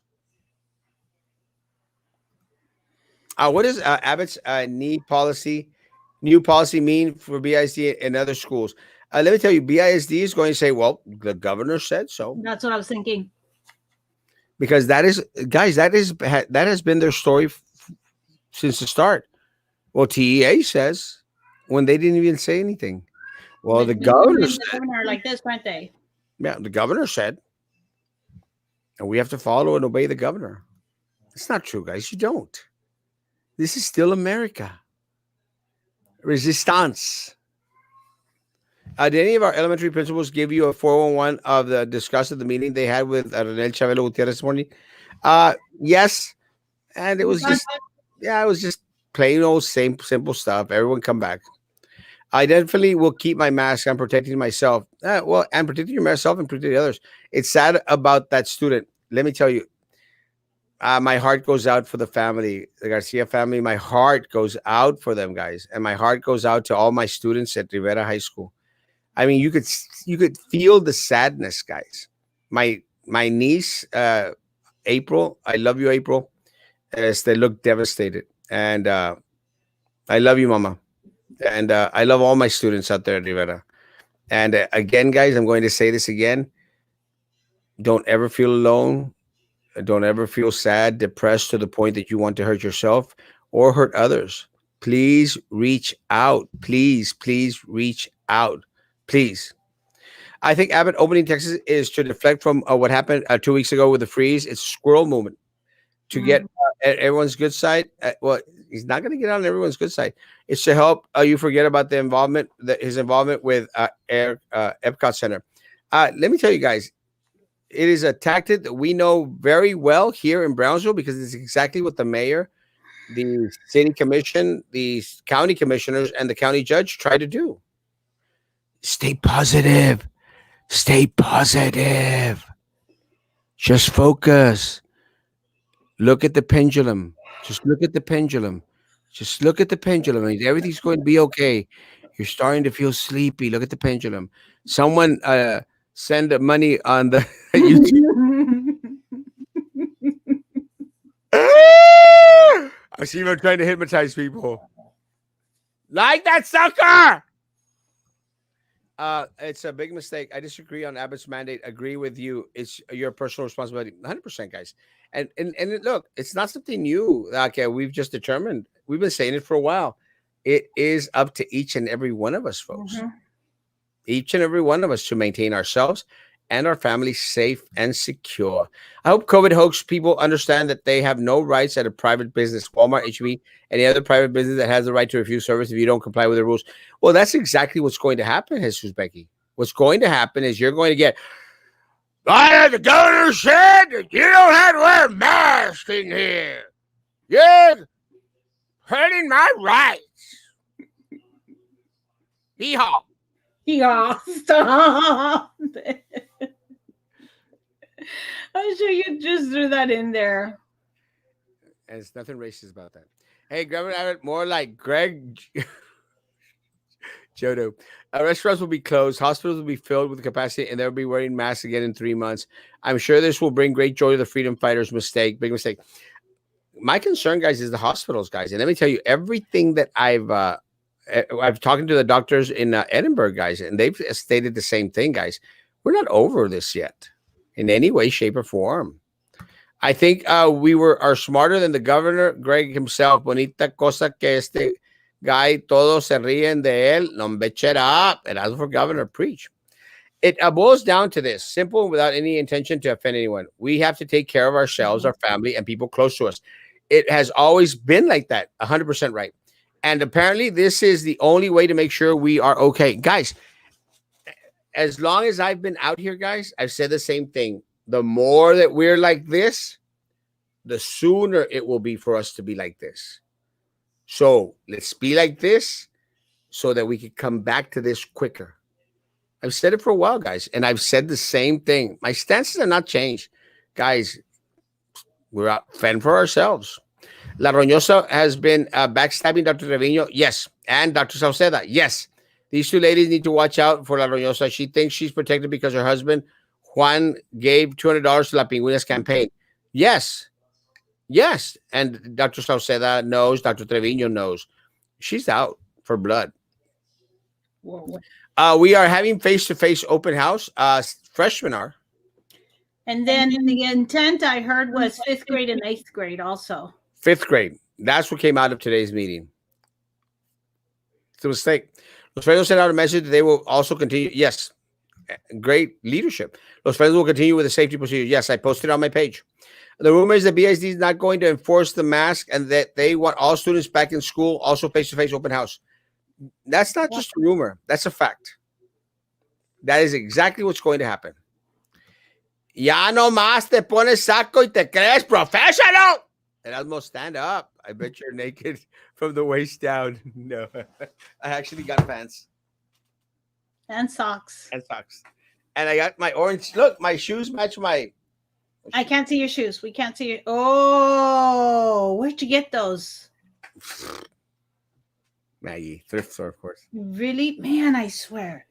[SPEAKER 1] What does Abbott's new policy mean for BISD and other schools? Let me tell you, BISD is going to say, well, the governor said so.
[SPEAKER 2] That's what I was thinking.
[SPEAKER 1] Because that has been their story since the start. Well, TEA says when they didn't even say anything. Well, the governor
[SPEAKER 2] like this, aren't they?
[SPEAKER 1] Yeah, the governor said, and we have to follow and obey the governor. It's not true, guys. You don't. This is still America. Resistance. Did any of our elementary principals give you a 411 of the discuss of the meeting they had with Renel Chavelo Gutierrez this morning? Yes. And it was just plain old same simple stuff. Everyone come back. I definitely will keep my mask. I'm protecting myself. And protecting myself and protecting others. It's sad about that student. Let me tell you, my heart goes out for the family, the Garcia family. My heart goes out for them, guys. And my heart goes out to all my students at Rivera High School. I mean, you could feel the sadness, guys. My niece, April, I love you, April. They look devastated. And I love you, Mama. And I love all my students out there at Rivera. And again, guys, I'm going to say this again. Don't ever feel alone. Don't ever feel sad, depressed to the point that you want to hurt yourself or hurt others. Please reach out. Please reach out. Please. I think Abbott opening Texas is to deflect from what happened 2 weeks ago with the freeze. It's a squirrel movement to get everyone's good side. Well, he's not going to get on everyone's good side. It's to help you forget about his involvement with Epcot Center. Let me tell you guys, it is a tactic that we know very well here in Brownsville because it's exactly what the mayor, the city commission, the county commissioners, and the county judge try to do. Stay positive. Stay positive. Just focus. Look at the pendulum. Just look at the pendulum. Just look at the pendulum. Everything's going to be okay. You're starting to feel sleepy. Look at the pendulum. Someone send money on the YouTube. I see them trying to hypnotize people. Like that sucker. It's a big mistake. I disagree on Abbott's mandate. Agree with you. It's your personal responsibility. 100%, guys. Look, it's not something new. Okay, we've just determined. We've been saying it for a while. It is up to each and every one of us, folks.
[SPEAKER 2] Mhm.
[SPEAKER 1] Each and every one of us to maintain ourselves and our families safe and secure. I hope COVID hoax people understand that they have no rights at a private business, Walmart, HB, any other private business that has the right to refuse service if you don't comply with the rules. Well, that's exactly what's going to happen, Jesus Becky. What's going to happen is you're going to get, the governor said that you don't have to wear a mask in here. You're hurting my rights. Hee-haw.
[SPEAKER 2] Yeah, stop. I'm sure you just threw that in there.
[SPEAKER 1] And it's nothing racist about that. Hey, Governor Abbott, more like Greg Jodo. Restaurants will be closed. Hospitals will be filled with capacity, and they'll be wearing masks again in 3 months. I'm sure this will bring great joy to the freedom fighters. Mistake, big mistake. My concern, guys, is the hospitals, guys. And let me tell you, everything that I've talking to the doctors in Edinburgh, guys, and they've stated the same thing, guys. We're not over this yet, in any way, shape, or form. I think we are smarter than the governor, Greg himself. Bonita cosa que este guy, todos se ríen de él. No, bitch it up. And as for governor, preach. It boils down to this, simple, without any intention to offend anyone. We have to take care of ourselves, our family, and people close to us. It has always been like that, 100% right. And apparently this is the only way to make sure we are okay. Guys, as long as I've been out here, guys, I've said the same thing. The more that we're like this, the sooner it will be for us to be like this. So let's be like this so that we can come back to this quicker. I've said it for a while, guys, and I've said the same thing. My stances have not changed. Guys, we're out fend for ourselves. La Roñosa has been backstabbing Dr. Trevino. Yes. And Dr. Sauceda. Yes. These two ladies need to watch out for La Roñosa. She thinks she's protected because her husband, Juan, gave $200 to La Pingüina's campaign. Yes. Yes. And Dr. Sauceda knows, Dr. Trevino knows. She's out for blood.
[SPEAKER 2] Whoa.
[SPEAKER 1] We are having face-to-face open house. Freshmen are.
[SPEAKER 2] And then the intent I heard was 5th grade and 8th grade also.
[SPEAKER 1] 5th grade. That's what came out of today's meeting. It's a mistake. Los Fresnos sent out a message that they will also continue. Yes. Great leadership. Los Fresnos will continue with the safety procedures. Yes, I posted it on my page. The rumor is that BISD is not going to enforce the mask and that they want all students back in school, also face-to-face open house. That's not just a rumor. That's a fact. That is exactly what's going to happen. Ya no más te pones saco y te crees professional. Erasmo, stand up. I bet you're naked from the waist down. No, I actually got pants.
[SPEAKER 2] And socks.
[SPEAKER 1] And socks. And I got my orange. Look, my shoes match my.
[SPEAKER 2] I can't see your shoes. We can't see your. Oh, where'd you get those?
[SPEAKER 1] Maggie, thrift store, of course.
[SPEAKER 2] Really? Man, I swear.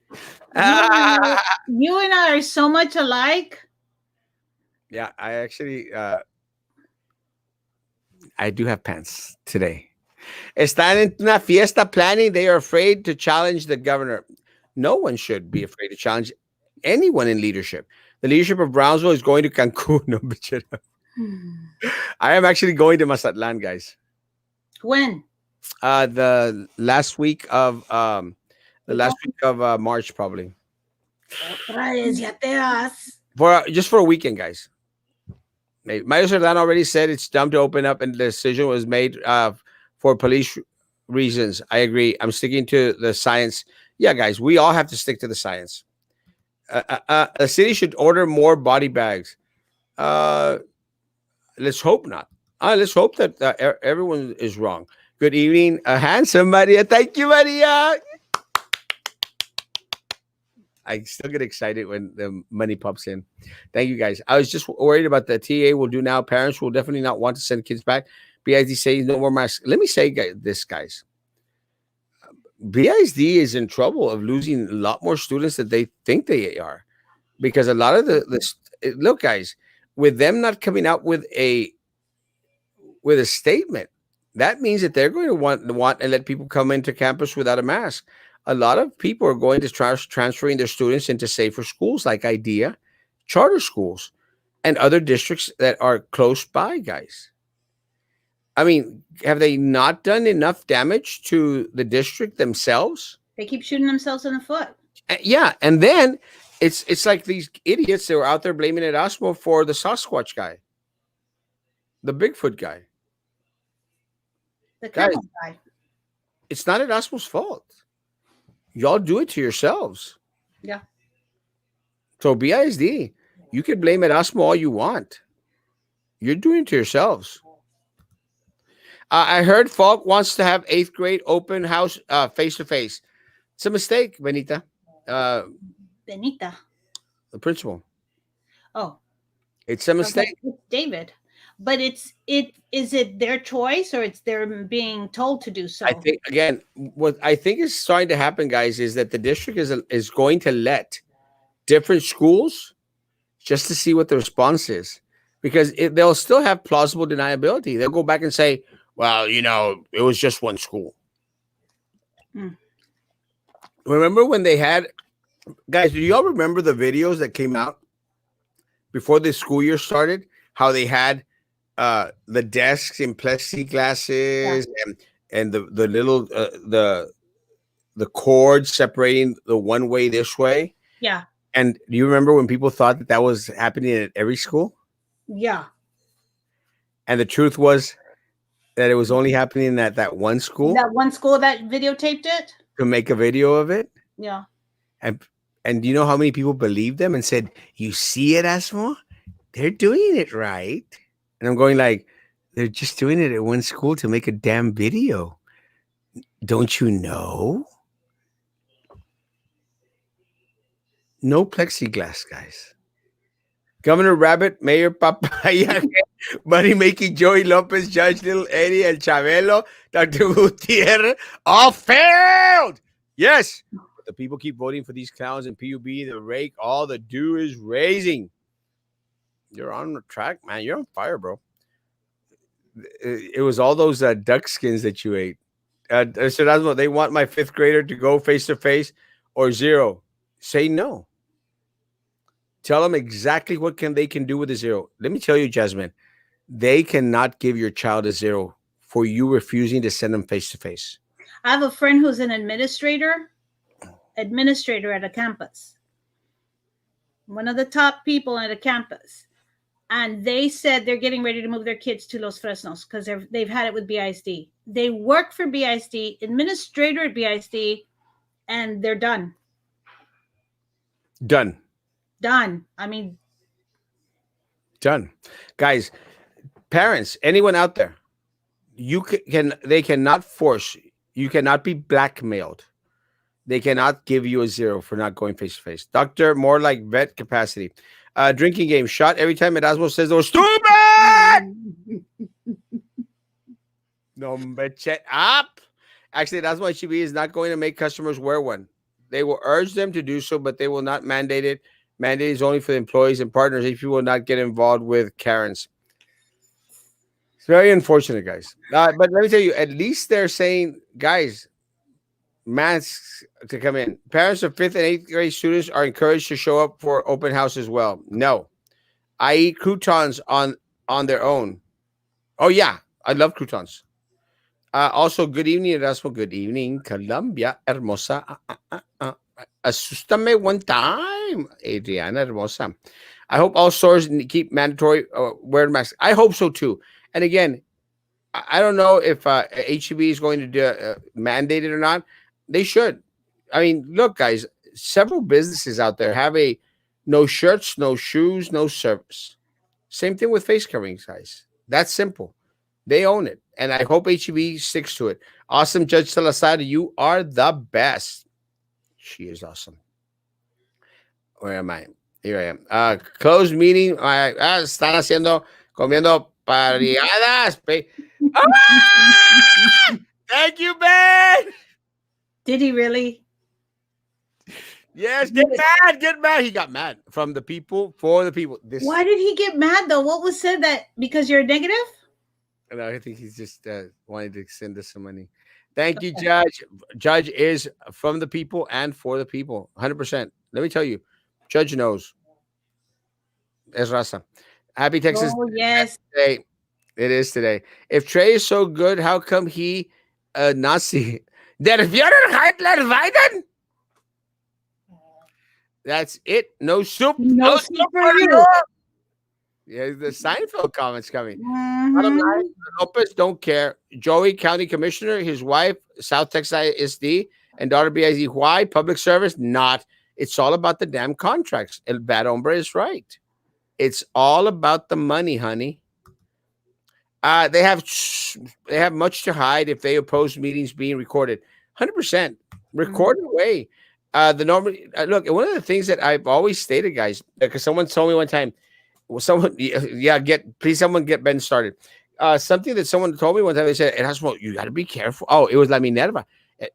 [SPEAKER 2] You and I are so much alike.
[SPEAKER 1] Yeah, I actually. I do have pants today. Están en una fiesta planning. They are afraid to challenge the governor. No one should be afraid to challenge anyone in leadership. The leadership of Brownsville is going to Cancun. No, I am actually going to Mazatlan, guys.
[SPEAKER 2] When?
[SPEAKER 1] The last week of March, probably. Just for a weekend, guys. Mario Serdan already said it's dumb to open up, and the decision was made for police reasons. I agree. I'm sticking to the science. Yeah, guys, we all have to stick to the science. The city should order more body bags. Let's hope not. Let's hope that everyone is wrong. Good evening, handsome Maria. Thank you, Maria. I still get excited when the money pops in. Thank you, guys. I was just worried about the TA will do now. Parents will definitely not want to send kids back. BISD says no more masks. Let me say this, guys. BISD is in trouble of losing a lot more students than they think they are, because a lot of look, guys, with them not coming out with a statement, that means that they're going to want and let people come into campus without a mask. a lot of people are going to transferring their students into safer schools like IDEA, charter schools, and other districts that are close by, guys. I mean, have they not done enough damage to the district themselves?
[SPEAKER 2] They keep shooting themselves in the foot.
[SPEAKER 1] Yeah, and then it's like these idiots that were out there blaming Erasmo for the Sasquatch guy, the Bigfoot guy.
[SPEAKER 2] The
[SPEAKER 1] Guys,
[SPEAKER 2] camel guy.
[SPEAKER 1] it's not Erasmo's fault. Y'all do it to yourselves.
[SPEAKER 2] Yeah.
[SPEAKER 1] So BISD, you can blame Erasmo all you want. You're doing it to yourselves. I heard Falk wants to have 8th grade open house face to face. It's a mistake, Benita.
[SPEAKER 2] Benita.
[SPEAKER 1] The principal.
[SPEAKER 2] Oh.
[SPEAKER 1] It's a mistake.
[SPEAKER 2] Okay. It's David. But is it their choice or it's their being told to do so?
[SPEAKER 1] I think again, what I think is starting to happen, guys, is that the district is going to let different schools just to see what the response is, because they'll still have plausible deniability. They'll go back and say, "Well, it was just one school." Remember when they had, guys? Do y'all remember the videos that came out before the school year started? How they had the desks in plexiglasses and the little the cords separating the one way this way.
[SPEAKER 2] Yeah.
[SPEAKER 1] And do you remember when people thought that was happening at every school?
[SPEAKER 2] Yeah.
[SPEAKER 1] And the truth was that it was only happening at that one school.
[SPEAKER 2] That one school that videotaped it?
[SPEAKER 1] To make a video of it.
[SPEAKER 2] Yeah.
[SPEAKER 1] And do you know how many people believed them and said, "You see it, Asmo? They're doing it right." And I'm going like, they're just doing it at one school to make a damn video. Don't you know? No plexiglass, guys. Governor Rabbit, Mayor Papaya, Money Making Joey Lopez, Judge Little Eddie, El Chabelo, Dr. Gutierrez, all failed. Yes. But the people keep voting for these clowns and PUB, the rake, all the dew is raising. You're on the track, man. You're on fire, bro. It was all those duck skins that you ate. So they want my 5th grader to go face to face or zero. Say no. Tell them exactly what they can do with a zero. Let me tell you, Jasmine, they cannot give your child a zero for you refusing to send them face to face.
[SPEAKER 2] I have a friend who's an administrator at a campus. One of the top people at a campus. And they said they're getting ready to move their kids to Los Fresnos because they've had it with BISD. They work for BISD, administrator at BISD, and they're done.
[SPEAKER 1] Done.
[SPEAKER 2] I mean,
[SPEAKER 1] done. Guys, parents, anyone out there, they cannot force, you cannot be blackmailed. They cannot give you a zero for not going face to face. Doctor, more like vet capacity. Drinking game shot every time Erasmo says they're stupid. No, check up. Actually, that's why HEB is not going to make customers wear one. They will urge them to do so, but they will not mandate it. Mandate is only for the employees and partners. HEB will not get involved with Karens. It's very unfortunate, guys. But let me tell you, at least they're saying, guys, masks to come in. Parents of 5th and 8th grade students are encouraged to show up for open house as well. No. I eat croutons on their own. Oh, yeah. I love croutons. Also, good evening, Erasmo. Good evening, Colombia. Hermosa. Asustame one time, Adriana Hermosa. I hope all stores keep mandatory wearing masks. I hope so, too. And again, I don't know if HEB is going to do mandate it or not. They should. I mean, look, guys, several businesses out there have a no shirts, no shoes, no service. Same thing with face coverings, guys. That's simple. They own it. And I hope HEB sticks to it. Awesome, Judge Salazar. You are the best. She is awesome. Where am I? Here I am. Closed meeting. Están comiendo pariadas. Thank you, Ben.
[SPEAKER 2] Did he really?
[SPEAKER 1] Yes, get mad. He got mad from the people, for the people.
[SPEAKER 2] Why did he get mad, though? What was said that because you're negative?
[SPEAKER 1] No, I think he's just wanting to send us some money. Thank you, Judge. Judge is from the people and for the people. 100%. Let me tell you, Judge knows. Es raza. Happy Texas
[SPEAKER 2] Oh yes.
[SPEAKER 1] Day. It is today. If Trey is so good, how come he Nazi? Der Führer Hitler Biden? That's it. No soup.
[SPEAKER 2] No
[SPEAKER 1] No
[SPEAKER 2] soup
[SPEAKER 1] soup
[SPEAKER 2] for
[SPEAKER 1] for
[SPEAKER 2] you.
[SPEAKER 1] you. Yeah, the Seinfeld comments coming. Bottom
[SPEAKER 2] Mhm.
[SPEAKER 1] line, Lopez don't care. Joey, County Commissioner, his wife, South Texas ISD, and daughter BIZ. Why? Public service? Not. It's all about the damn contracts. El Bad Hombre is right. It's all about the money, honey. They have much to hide if they oppose meetings being recorded. 100% record it away. The normal look. One of the things that I've always stated, guys, because someone told me one time, well, someone, yeah, someone get Ben started. Something that someone told me one time, they said, Erasmo, you got to be careful. Oh, it was La Minerva.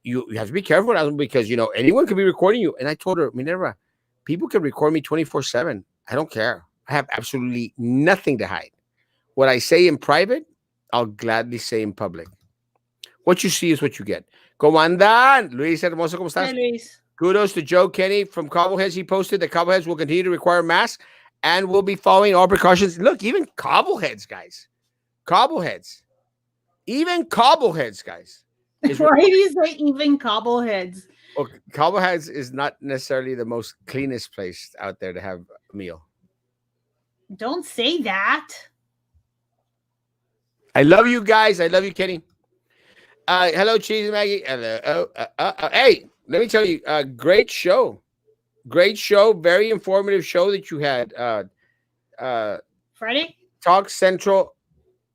[SPEAKER 1] You have to be careful, Erasmo, because, anyone could be recording you. And I told her, Minerva, people can record me 24/7. I don't care. I have absolutely nothing to hide. What I say in private, I'll gladly say in public. What you see is what you get. ¿Cómo andan? Luis Hermoso, ¿cómo estás?
[SPEAKER 2] Hey, Luis.
[SPEAKER 1] Kudos to Joe Kenny from Cobbleheads. He posted that Cobbleheads will continue to require masks and will be following all precautions. Look, even Cobbleheads, guys. Cobbleheads. Even Cobbleheads, guys.
[SPEAKER 2] Why do you say even cobbleheads?
[SPEAKER 1] Well, Cobbleheads is not necessarily the most cleanest place out there to have a meal.
[SPEAKER 2] Don't say that.
[SPEAKER 1] I love you guys. I love you, Kenny. Hello, Cheese and Maggie. Hello. Hey, let me tell you, great show. Great show. Very informative show that you had.
[SPEAKER 2] Friday?
[SPEAKER 1] Talk Central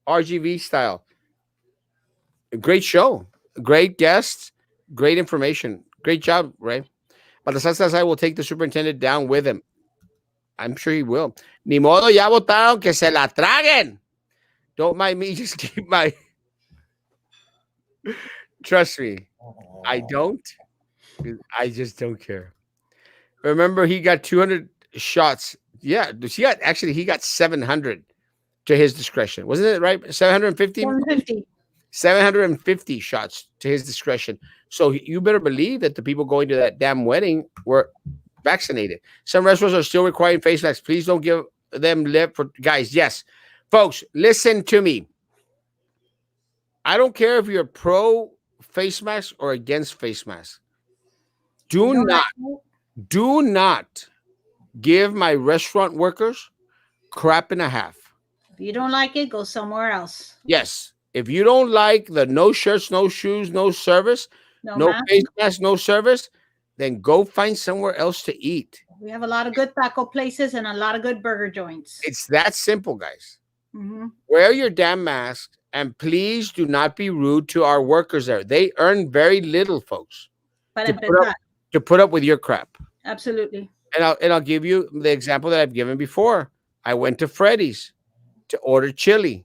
[SPEAKER 1] RGV style. Great show. Great guests. Great information. Great job, Ray. But the Baltasar will take the superintendent down with him. I'm sure he will. Ni modo, ya votaron que se la traguen. Don't mind me. Just keep my. Trust me. I don't. I just don't care. Remember, he got 200 shots. Yeah, he got 700 to his discretion. Wasn't it right? 750?
[SPEAKER 2] 150.
[SPEAKER 1] 750 shots to his discretion. So you better believe that the people going to that damn wedding were vaccinated. Some restaurants are still requiring face masks. Please don't give them lip for guys. Yes, folks, listen to me. I don't care if you're pro face mask or against face mask. Do not give my restaurant workers crap and a half.
[SPEAKER 2] If you don't like it, go somewhere else.
[SPEAKER 1] Yes. If you don't like the no shirts, no shoes, no service, no face mask, no service, then go find somewhere else to eat.
[SPEAKER 2] We have a lot of good taco places and a lot of good burger joints.
[SPEAKER 1] It's that simple, guys.
[SPEAKER 2] Mm-hmm.
[SPEAKER 1] Wear your damn mask, and please do not be rude to our workers there. They earn very little, folks, to put up with your crap.
[SPEAKER 2] Absolutely.
[SPEAKER 1] And I'll give you the example that I've given before. I went to Freddy's to order chili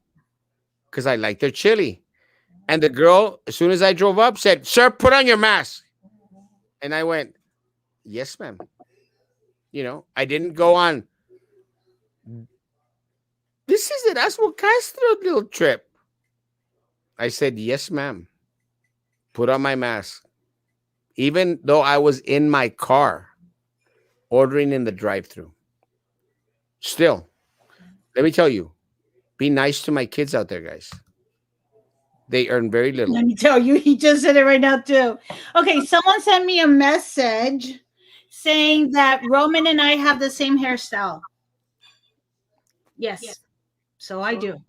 [SPEAKER 1] because I like their chili. And the girl, as soon as I drove up, said, "Sir, put on your mask." And I went, "Yes, ma'am." I didn't go on. This is an Erasmo Castro little trip. I said, "Yes, ma'am." Put on my mask. Even though I was in my car ordering in the drive-thru. Still, let me tell you, be nice to my kids out there, guys. They earn very little.
[SPEAKER 2] Let me tell you, he just said it right now, too. Okay, someone sent me a message saying that Roman and I have the same hairstyle. Yes. So I do.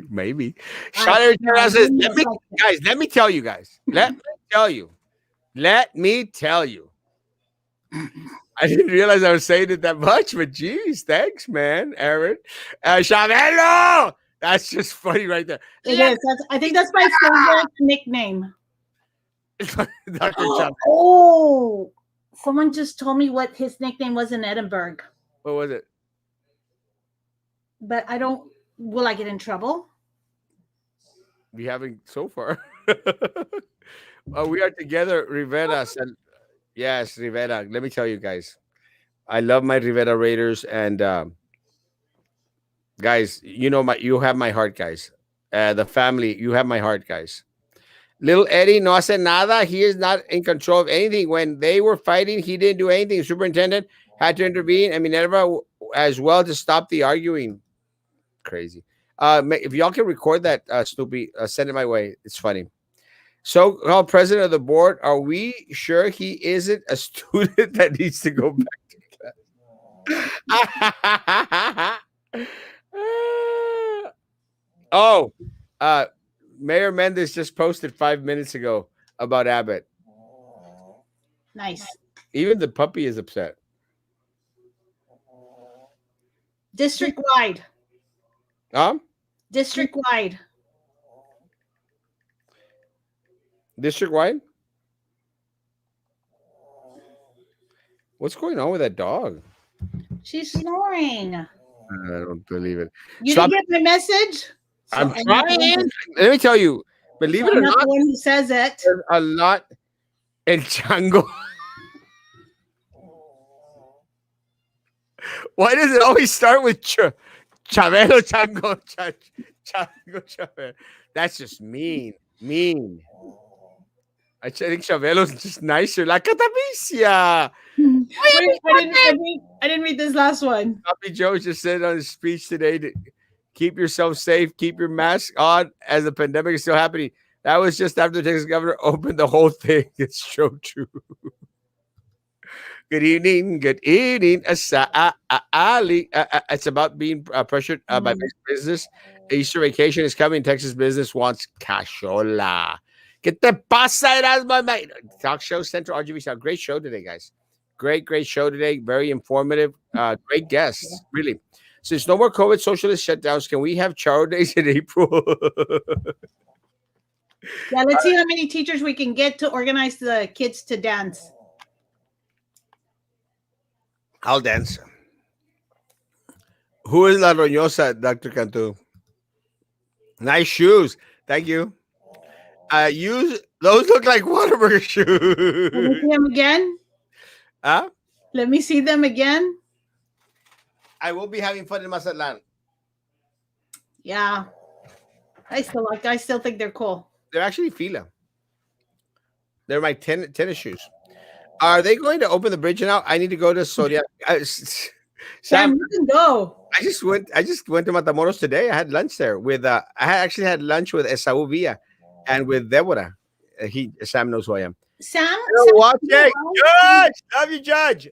[SPEAKER 1] Maybe. Let me tell you guys. Let me tell you. I didn't realize I was saying it that much, but geez, thanks, man, Aaron. Chabelo! That's just funny right there.
[SPEAKER 2] It is. I think that's my favorite nickname.
[SPEAKER 1] Dr.
[SPEAKER 2] Oh, someone just told me what his nickname was in Edinburgh.
[SPEAKER 1] What was it?
[SPEAKER 2] But will I get in trouble?
[SPEAKER 1] We haven't so far. We are together, Rivera. Yes, Rivera. Let me tell you guys, I love my Rivera Raiders, and guys, you have my heart, guys. the family. You have my heart, guys. Little Eddie no hace nada. He is not in control of anything. When they were fighting, he didn't do anything. The superintendent had to intervene, and Minerva as well to stop the arguing. Crazy. If y'all can record that, Snoopy, send it my way. It's funny. So-called president of the board, are we sure he isn't a student that needs to go back to class? Oh, Mayor Mendez just posted 5 minutes ago about Abbott.
[SPEAKER 2] Nice.
[SPEAKER 1] Even the puppy is upset.
[SPEAKER 2] District wide. District wide.
[SPEAKER 1] District wide? What's going on with that dog?
[SPEAKER 2] She's snoring.
[SPEAKER 1] I don't believe it.
[SPEAKER 2] You didn't get my message?
[SPEAKER 1] I'm trying. Let me tell you, believe it or not,
[SPEAKER 2] the one who says it.
[SPEAKER 1] There's a lot in Chango. Why does it always start with Chabelo Chango? Chango Chabelo. That's just mean. Mean. I think Chabelo's just nicer. La Catavicia.
[SPEAKER 2] I didn't read this last one.
[SPEAKER 1] Papi Joe just said on his speech today to keep yourself safe, keep your mask on as the pandemic is still happening. That was just after the Texas governor opened the whole thing. It's so true. Good evening. Good evening. Ali. It's about being pressured by business. Easter vacation is coming. Texas business wants cashola. ¿Qué te pasa, Erasmo? Talk show Central RGB. Great show today, guys. Great show today. Very informative. Great guests. Really. Since no more COVID socialist shutdowns, can we have Charo days in April?
[SPEAKER 2] Yeah, let's see how many teachers we can get to organize the kids to dance.
[SPEAKER 1] I'll dance. Who is La Roñosa, Dr. Cantu? Nice shoes. Thank you. Those look like Whataburger shoes.
[SPEAKER 2] Let me see them again.
[SPEAKER 1] Huh?
[SPEAKER 2] Let me see them again.
[SPEAKER 1] I will be having fun in Mazatlan.
[SPEAKER 2] Yeah. I still think they're cool.
[SPEAKER 1] They're actually fila. They're my tennis shoes. Are they going to open the bridge now? I need to go to Soria.
[SPEAKER 2] Sam, you can go.
[SPEAKER 1] I just went to Matamoros today. I had lunch there with I actually had lunch with Esau Villa and with Deborah. Sam knows who I am.
[SPEAKER 2] Sam,
[SPEAKER 1] watch it. Judge, love you, Judge.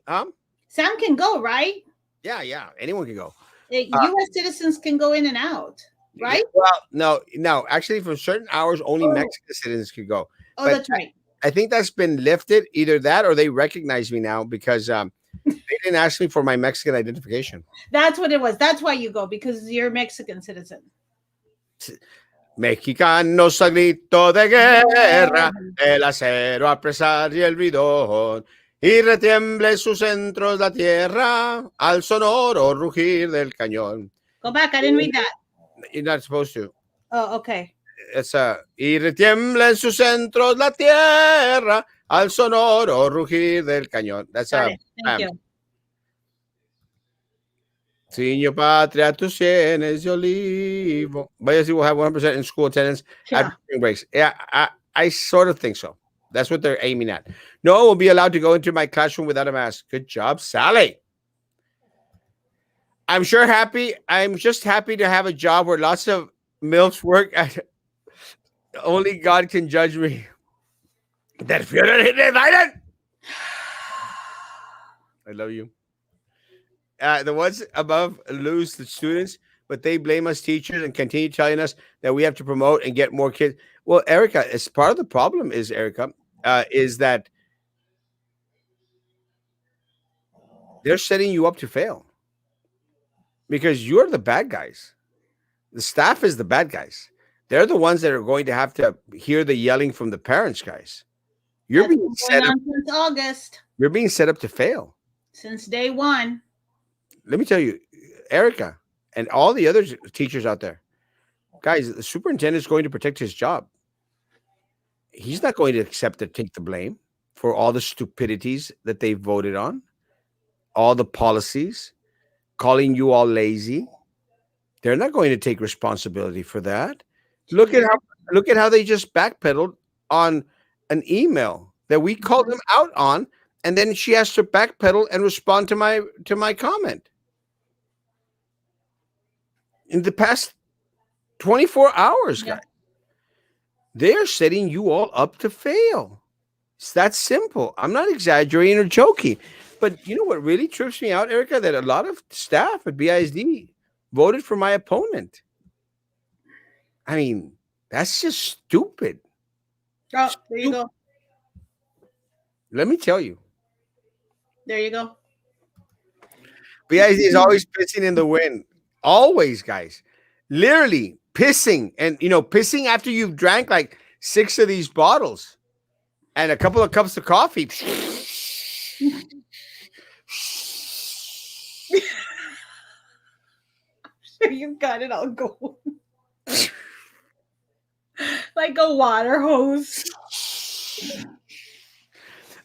[SPEAKER 2] Sam can go, right?
[SPEAKER 1] Yeah. Anyone can go.
[SPEAKER 2] U.S. citizens can go in and out, right?
[SPEAKER 1] Well, no. Actually, for certain hours, only Mexican citizens can go.
[SPEAKER 2] Oh, but that's right.
[SPEAKER 1] I think that's been lifted. Either that or they recognize me now because they didn't ask me for my Mexican identification.
[SPEAKER 2] That's what it was. That's why you go, because you're a Mexican citizen.
[SPEAKER 1] Mexicanos al grito de guerra, el acero apresar y el bidón, y retiemble en sus centros la tierra, al sonoro rugir del cañón.
[SPEAKER 2] Go back. I didn't read that.
[SPEAKER 1] You're not supposed to.
[SPEAKER 2] Oh, okay.
[SPEAKER 1] It's y retiembla en sus centros la tierra, al sonoro rugir del cañón. That's
[SPEAKER 2] Thank you.
[SPEAKER 1] Ciño patria, tus sienes de olivo. Bayasi will have 100% in school attendance after spring breaks. Yeah, I sort of think so. That's what they're aiming at. No one will be allowed to go into my classroom without a mask. Good job, Sally. I'm just happy to have a job where lots of MILFs work. Only God can judge me. That I love you. The ones above lose the students, but they blame us teachers and continue telling us that we have to promote and get more kids. Well, Erica, it's part of the problem is that they're setting you up to fail because you're the bad guys. The staff is the bad guys. They're the ones that are going to have to hear the yelling from the parents, guys. You're being set up
[SPEAKER 2] since August.
[SPEAKER 1] You're being set up to fail.
[SPEAKER 2] Since day one.
[SPEAKER 1] Let me tell you, Erica, and all the other teachers out there, guys, the superintendent is going to protect his job. He's not going to take the blame for all the stupidities that they voted on, all the policies, calling you all lazy. They're not going to take responsibility for that. Look at how they just backpedaled on an email that we called them out on, and then she has to backpedal and respond to my comment. In the past 24 hours,
[SPEAKER 2] Yeah.
[SPEAKER 1] guys. They're setting you all up to fail. It's that simple. I'm not exaggerating or joking. But you know what really trips me out, Erica? That a lot of staff at BISD voted for my opponent. I mean, that's just stupid.
[SPEAKER 2] Oh, there you go.
[SPEAKER 1] Let me tell you.
[SPEAKER 2] There you go.
[SPEAKER 1] BISD is always pissing in the wind. Always, guys. Literally pissing. And, pissing after you've drank like 6 of these bottles and a couple of cups of coffee.
[SPEAKER 2] You got it all going. Like a water hose.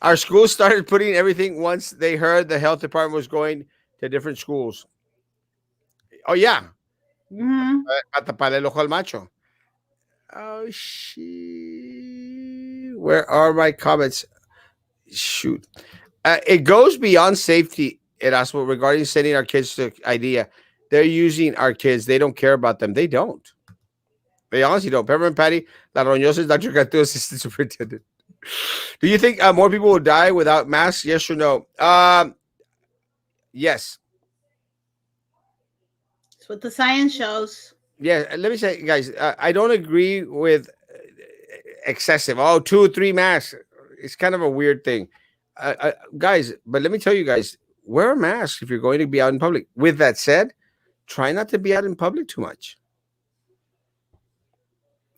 [SPEAKER 1] Our schools started putting everything once they heard the health department was going to different schools. Oh, yeah.
[SPEAKER 2] Mm-hmm.
[SPEAKER 1] At the Palelo Macho. Oh, shit. Where are my comments? Shoot. It goes beyond safety, Erasmo, regarding sending our kids to IDEA. They're using our kids. They don't care about them. They don't. They honestly don't. Peppermint Patty, La Roñosa is Dr. Catu, Assistant Superintendent. Do you think more people will die without masks? Yes or no? Yes.
[SPEAKER 2] That's what the science shows.
[SPEAKER 1] Yeah, let me say, guys, I don't agree with excessive. Oh, 2 or 3 masks. It's kind of a weird thing. Guys, but let me tell you guys, wear a mask if you're going to be out in public. With that said, try not to be out in public too much.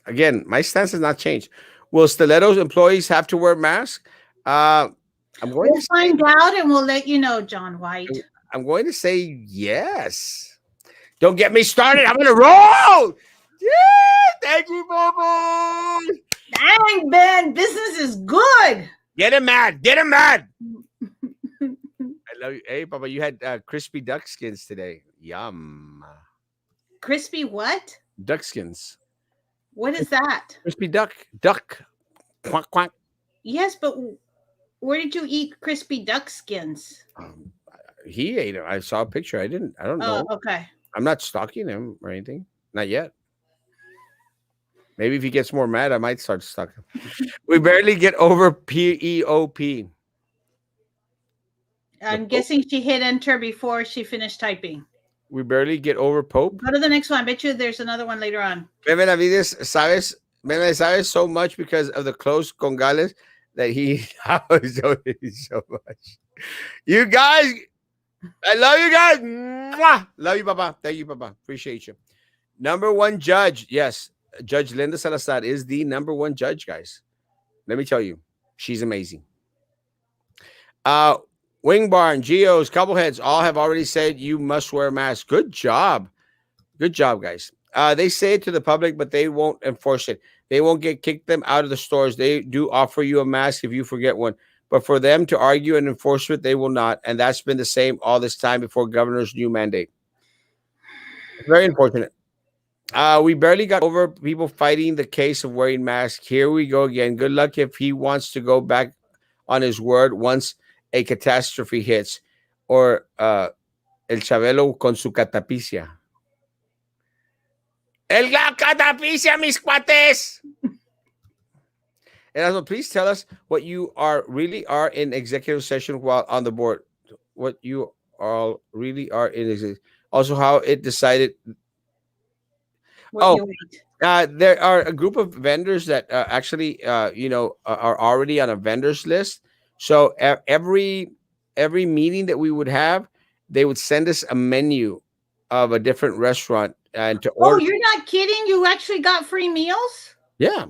[SPEAKER 1] Again, my stance has not changed. Will Stiletto's employees have to wear masks?
[SPEAKER 2] We'll find out and we'll let you know, John White.
[SPEAKER 1] I'm going to say yes. Don't get me started. I'm going to roll. Yeah, thank you, Bubba.
[SPEAKER 2] Dang, Ben, business is good.
[SPEAKER 1] Get him mad. Get him mad. I love you. Hey, Papa, you had crispy duck skins today. Yum.
[SPEAKER 2] Crispy what?
[SPEAKER 1] Duck skins.
[SPEAKER 2] What is that?
[SPEAKER 1] Crispy duck. Duck. Quack, quack.
[SPEAKER 2] Yes, but where did you eat crispy duck skins?
[SPEAKER 1] He ate it. I saw a picture. I don't know.
[SPEAKER 2] Oh, okay.
[SPEAKER 1] I'm not stalking him or anything. Not yet. Maybe if he gets more mad, I might start stalking him. We barely get over PEOP.
[SPEAKER 2] I'm guessing she hit enter before she finished typing.
[SPEAKER 1] We barely get over Pope.
[SPEAKER 2] Go to the next one. I bet you there's another one later on.
[SPEAKER 1] Meme Navides, sabes so much because of the close congales that he donated so much. You guys, I love you guys. Mwah! Love you, Papa. Thank you, Papa. Appreciate you. Number 1 judge. Yes, Judge Linda Salazar is the number 1 judge, guys. Let me tell you, she's amazing. Wing Barn, Geos, Cobbleheads, all have already said you must wear a mask. Good job. Good job, guys. They say it to the public, but they won't enforce it. They won't kick them out of the stores. They do offer you a mask if you forget one. But for them to argue and enforce it, they will not. And that's been the same all this time before governor's new mandate. Very unfortunate. We barely got over people fighting the case of wearing masks. Here we go again. Good luck if he wants to go back on his word once a catastrophe hits, or El Chabelo con su catapicia. El catapicia, mis cuates! Erasmo, please tell us what you really are in executive session while on the board. What you all really are in executive. Also, how it decided. There are a group of vendors that actually, are already on a vendors list. So every meeting that we would have, they would send us a menu of a different restaurant and to order.
[SPEAKER 2] Oh, you're not kidding? You actually got free meals?
[SPEAKER 1] Yeah.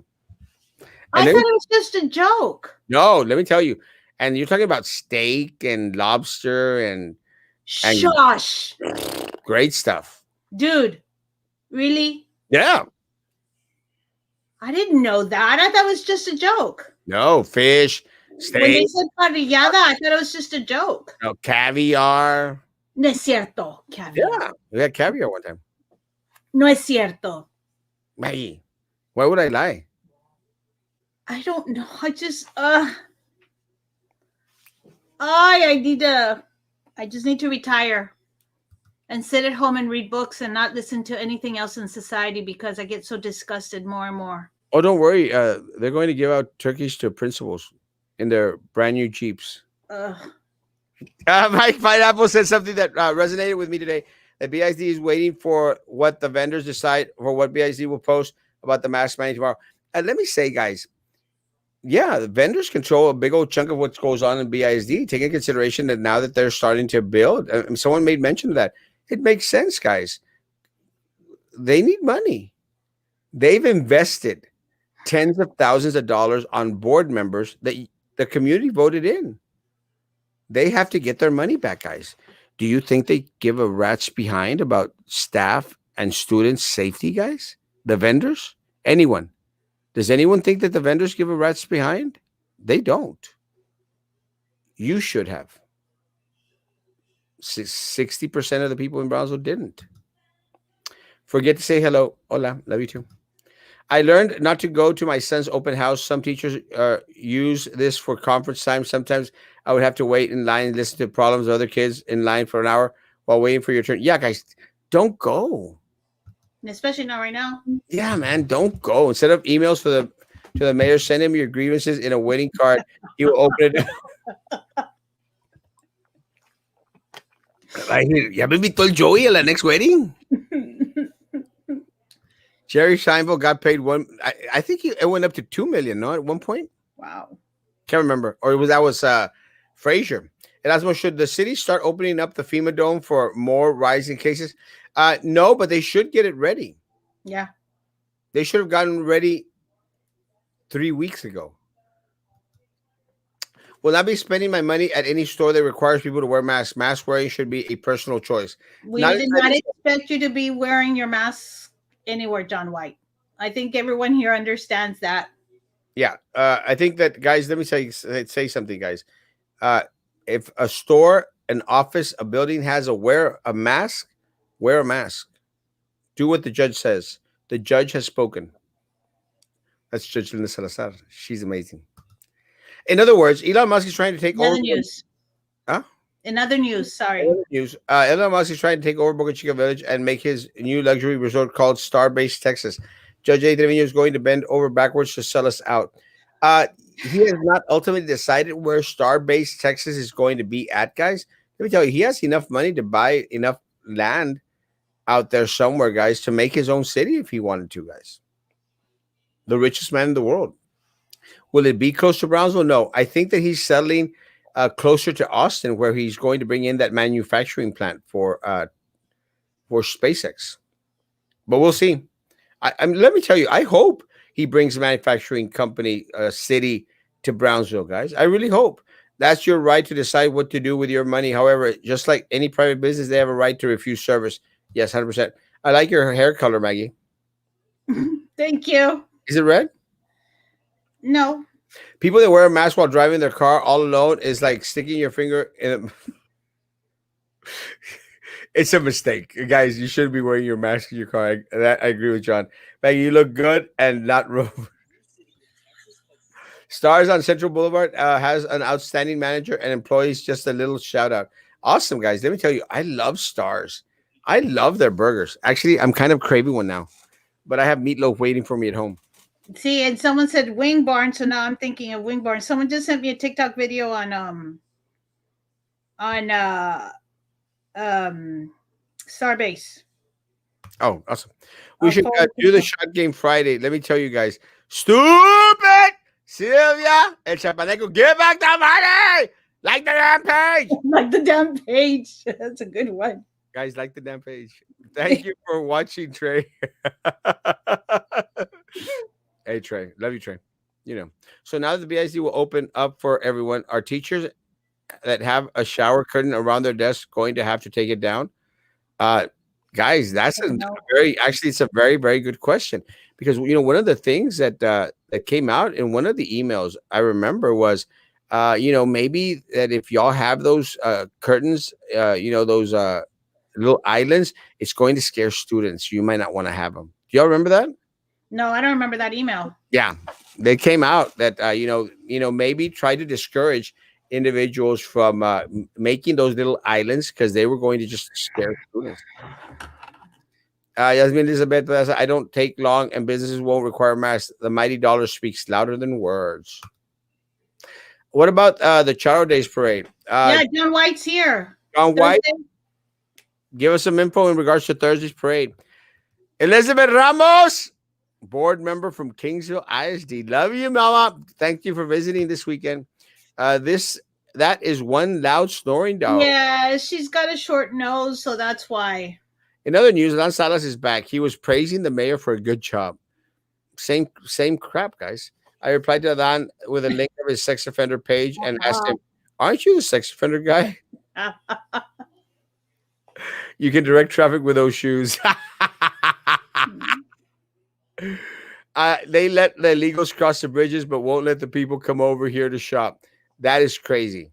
[SPEAKER 2] I thought it was just a joke.
[SPEAKER 1] No, let me tell you. And you're talking about steak and lobster and
[SPEAKER 2] shush.
[SPEAKER 1] Great stuff.
[SPEAKER 2] Dude, really?
[SPEAKER 1] Yeah.
[SPEAKER 2] I didn't know that. I thought it was just a joke.
[SPEAKER 1] No, fish. Steak.
[SPEAKER 2] When they said parrillada, I thought it was just a joke.
[SPEAKER 1] No, caviar.
[SPEAKER 2] No es cierto. Caviar.
[SPEAKER 1] Yeah, we had caviar one time.
[SPEAKER 2] No es cierto.
[SPEAKER 1] Maggie. Why would I lie?
[SPEAKER 2] I don't know. I just need to retire and sit at home and read books and not listen to anything else in society because I get so disgusted more and more.
[SPEAKER 1] Oh, don't worry. They're going to give out turkeys to principals in their brand new Jeeps.
[SPEAKER 2] Ugh.
[SPEAKER 1] Mike Pineapple said something that resonated with me today. That BISD is waiting for what the vendors decide for what BISD will post about the mask mandate tomorrow. And let me say, guys, yeah, the vendors control a big old chunk of what goes on in BISD. Take into consideration that now that they're starting to build, someone made mention of that. It makes sense, guys. They need money. They've invested tens of thousands of dollars on board members that the community voted in. They have to get their money back, guys. Do you think they give a rat's behind about staff and students' safety, guys? The vendors? Anyone? Does anyone think that the vendors give a rat's behind? They don't. You should have. 60% of the people in Brownsville didn't. Forget to say hello. Hola. Love you too. I learned not to go to my son's open house. Some teachers use this for conference time. Sometimes I would have to wait in line and listen to problems of other kids in line for an hour while waiting for your turn. Yeah, guys, don't go.
[SPEAKER 2] Especially not right now.
[SPEAKER 1] Yeah, man, don't go. Instead of emails to the mayor, send him your grievances in a waiting card. He will open it. Ya me invitó el Joey a la next wedding. Jerry Seinfeld got paid I think it went up to 2 million, no, at one point.
[SPEAKER 2] Wow.
[SPEAKER 1] Can't remember. Or that was Frazier. Erasmo, should the city start opening up the FEMA dome for more rising cases? No, but they should get it ready.
[SPEAKER 2] Yeah.
[SPEAKER 1] They should have gotten ready 3 weeks ago. Will not be spending my money at any store that requires people to wear masks. Mask wearing should be a personal choice.
[SPEAKER 2] We did not expect you to be wearing your mask anywhere, John White. I think everyone here understands that.
[SPEAKER 1] Yeah. I think that, guys, let me say something, guys. If a store, an office, a building has wear a mask, wear a mask. Do what the judge says. The judge has spoken. That's Judge Linda Salazar. She's amazing. In other words, Elon Musk is trying to take over.
[SPEAKER 2] News.
[SPEAKER 1] Huh?
[SPEAKER 2] In other news, sorry.
[SPEAKER 1] News. Elon Musk is trying to take over Boca Chica Village and make his new luxury resort called Starbase Texas. Judge A. Trevino is going to bend over backwards to sell us out. He has not ultimately decided where Starbase Texas is going to be at, guys. Let me tell you, he has enough money to buy enough land out there somewhere, guys, to make his own city if he wanted to, guys. The richest man in the world. Will it be close to Brownsville? No. I think that he's settling closer to Austin, where he's going to bring in that manufacturing plant for SpaceX. But we'll see. Let me tell you, I hope he brings a manufacturing company city to Brownsville, guys. I really hope. That's your right to decide what to do with your money. However, just like any private business, they have a right to refuse service. Yes, 100%. I like your hair color, Maggie.
[SPEAKER 2] Thank you.
[SPEAKER 1] Is it red?
[SPEAKER 2] No.
[SPEAKER 1] People that wear a mask while driving their car all alone is like sticking your finger in It's a mistake. Guys, you shouldn't be wearing your mask in your car. I agree with John. Maggie, you look good and not rogue. Stars on Central Boulevard has an outstanding manager and employees. Just a little shout out. Awesome, guys. Let me tell you, I love Stars. I love their burgers. Actually, I'm kind of craving one now, but I have meatloaf waiting for me at home.
[SPEAKER 2] See, and someone said Wing Barn, so now I'm thinking of Wing Barn. Someone just sent me a TikTok video on Starbase.
[SPEAKER 1] Oh, awesome. We should do the shot game Friday. Let me tell you guys. Stupid Sylvia and Chapaneco, give back the money! Like the damn page!
[SPEAKER 2] Like the damn page. That's a good one.
[SPEAKER 1] Guys, like the damn page. Thank you for watching, Trey. Hey, Trey. Love you, Trey. You know. So now that the BIC will open up for everyone, our teachers that have a shower curtain around their desk going to have to take it down? Guys, that's it's a very, very good question. Because, you know, one of the things that that came out in one of the emails I remember was, you know, maybe that if y'all have those curtains, you know, those little islands, it's going to scare students. You might not want to have them. Do y'all remember that?
[SPEAKER 2] No, I don't remember that email.
[SPEAKER 1] Yeah, they came out that maybe try to discourage individuals from making those little islands because they were going to just scare students. Yasmin Elizabeth, I don't take long, and businesses won't require masks. The mighty dollar speaks louder than words. What about the Charo Days parade?
[SPEAKER 2] Yeah, John White's here.
[SPEAKER 1] John White,
[SPEAKER 2] Thursday.
[SPEAKER 1] give us some info in regards to Thursday's parade. Elizabeth Ramos, board member from Kingsville ISD. Love you, Mama. Thank you for visiting this weekend. That is one loud snoring dog.
[SPEAKER 2] Yeah, she's got a short nose, so that's why.
[SPEAKER 1] In other news, Alan Salas is back. He was praising the mayor for a good job. Same crap, guys. I replied to Alan with a link of his sex offender page and asked him, "Aren't you the sex offender guy? You can direct traffic with those shoes." They let the illegals cross the bridges, but won't let the people come over here to shop. That is crazy.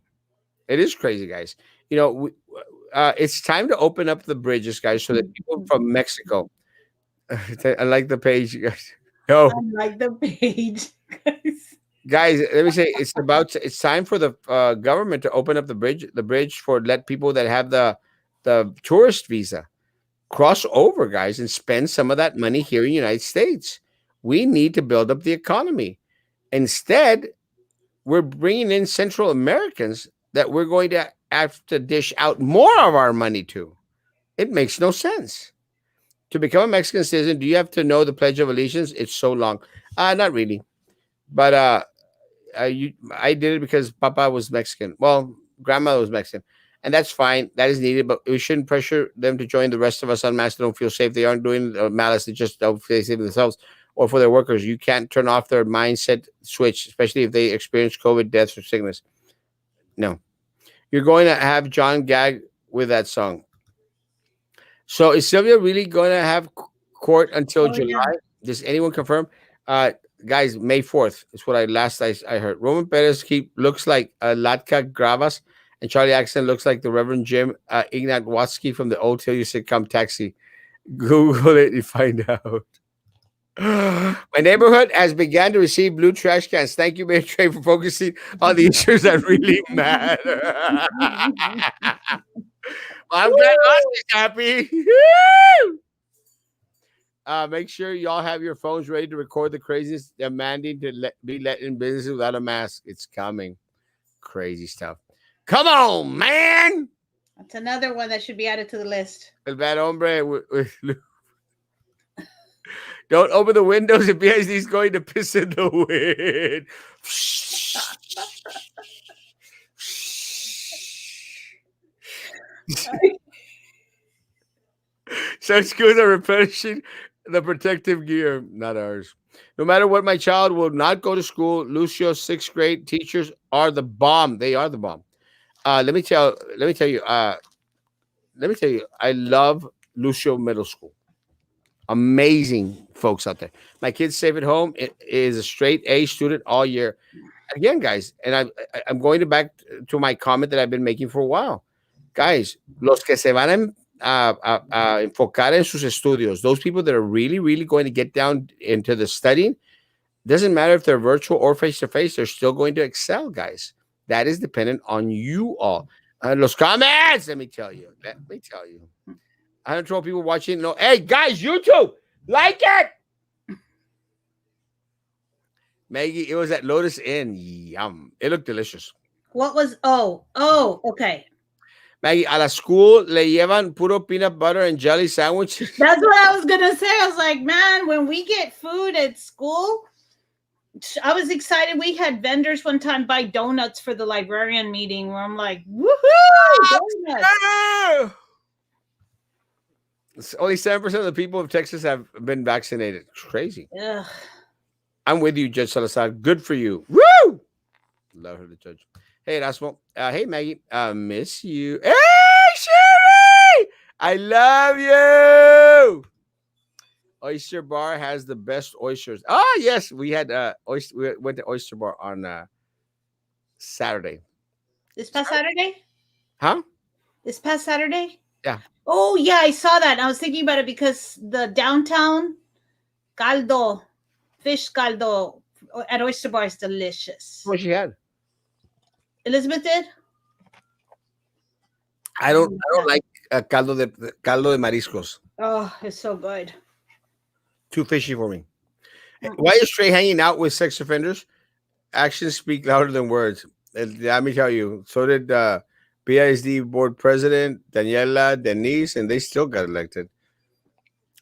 [SPEAKER 1] It is crazy, guys. It's time to open up the bridges, guys, so that people from Mexico. I like the page, guys.
[SPEAKER 2] I like the page,
[SPEAKER 1] guys. Let me say, it's time for the government to open up the bridge for let people that have the tourist visa cross over, guys, and spend some of that money here in the United States. We need to build up the economy. Instead, we're bringing in Central Americans that we're going to have to dish out more of our money to. It makes no sense. To become a Mexican citizen, do you have to know the Pledge of Allegiance? It's so long. Not really. But I did it because Papa was Mexican. Well, grandma was Mexican. And that's fine. That is needed. But we shouldn't pressure them to join the rest of us unmasked. They don't feel safe. They aren't doing malice. They just don't feel safe themselves or for their workers. You can't turn off their mindset switch, especially if they experience COVID, deaths, or sickness. No. You're going to have John gag with that song. So is Sylvia really going to have court until July? Yeah. Does anyone confirm? Guys, May 4th is what I heard. Roman Perez looks like Latka Gravas, and Charlie Axton looks like the Reverend Jim Ignatowski from the old Till You Sitcom Taxi. Google it and find out. My neighborhood has begun to receive blue trash cans. Thank you, Mayor Trey, for focusing on the issues that really matter. I'm glad Austin's happy. Make sure y'all have your phones ready to record the craziest demanding to be let in business without a mask. It's coming. Crazy stuff. Come on, man.
[SPEAKER 2] That's another one that should be added to the list.
[SPEAKER 1] El bad hombre. Don't open the windows if BSD's going to piss in the wind. Such schools are replenishing the protective gear, not ours. No matter what, my child will not go to school. Lucio's 6th grade teachers are the bomb. They are the bomb. Let me tell you. I love Lucio Middle School. Amazing folks out there. My kid's safe at home. It is a straight A student all year. Again, guys, and I'm going back to my comment that I've been making for a while. Guys, los que se van a enfocar en sus estudios, those people that are really, really going to get down into the studying, doesn't matter if they're virtual or face-to-face, they're still going to excel, guys. That is dependent on you all. Los comments, let me tell you. I don't know people watching. No, hey, guys, YouTube, like it. Maggie, it was at Lotus Inn. Yum. It looked delicious.
[SPEAKER 2] What was, okay.
[SPEAKER 1] Maggie, a la school le llevan puro peanut butter and jelly sandwiches.
[SPEAKER 2] That's what I was going to say. I was like, man, when we get food at school, I was excited. We had vendors one time buy donuts for the librarian meeting where I'm like, woohoo, donuts.
[SPEAKER 1] Only 7% of the people of Texas have been vaccinated. It's crazy.
[SPEAKER 2] Ugh.
[SPEAKER 1] I'm with you, Judge Salazar. Good for you. Woo! Love her, the judge. Hey, Erasmo. Hey, Maggie. Miss you. Hey, Sherry! I love you. Oyster Bar has the best oysters. Oh, yes. We had we went to Oyster Bar on Saturday.
[SPEAKER 2] This past Saturday?
[SPEAKER 1] Huh?
[SPEAKER 2] This past Saturday?
[SPEAKER 1] Yeah.
[SPEAKER 2] Oh, yeah, I saw that. I was thinking about it because the downtown caldo, fish caldo at Oyster Bar is delicious.
[SPEAKER 1] What she had?
[SPEAKER 2] Elizabeth did?
[SPEAKER 1] I don't like caldo de mariscos.
[SPEAKER 2] Oh, it's so good.
[SPEAKER 1] Too fishy for me. Why is Trey hanging out with sex offenders? Actions speak louder than words. Let me tell you. So did BISD board president Daniela Denise, and they still got elected.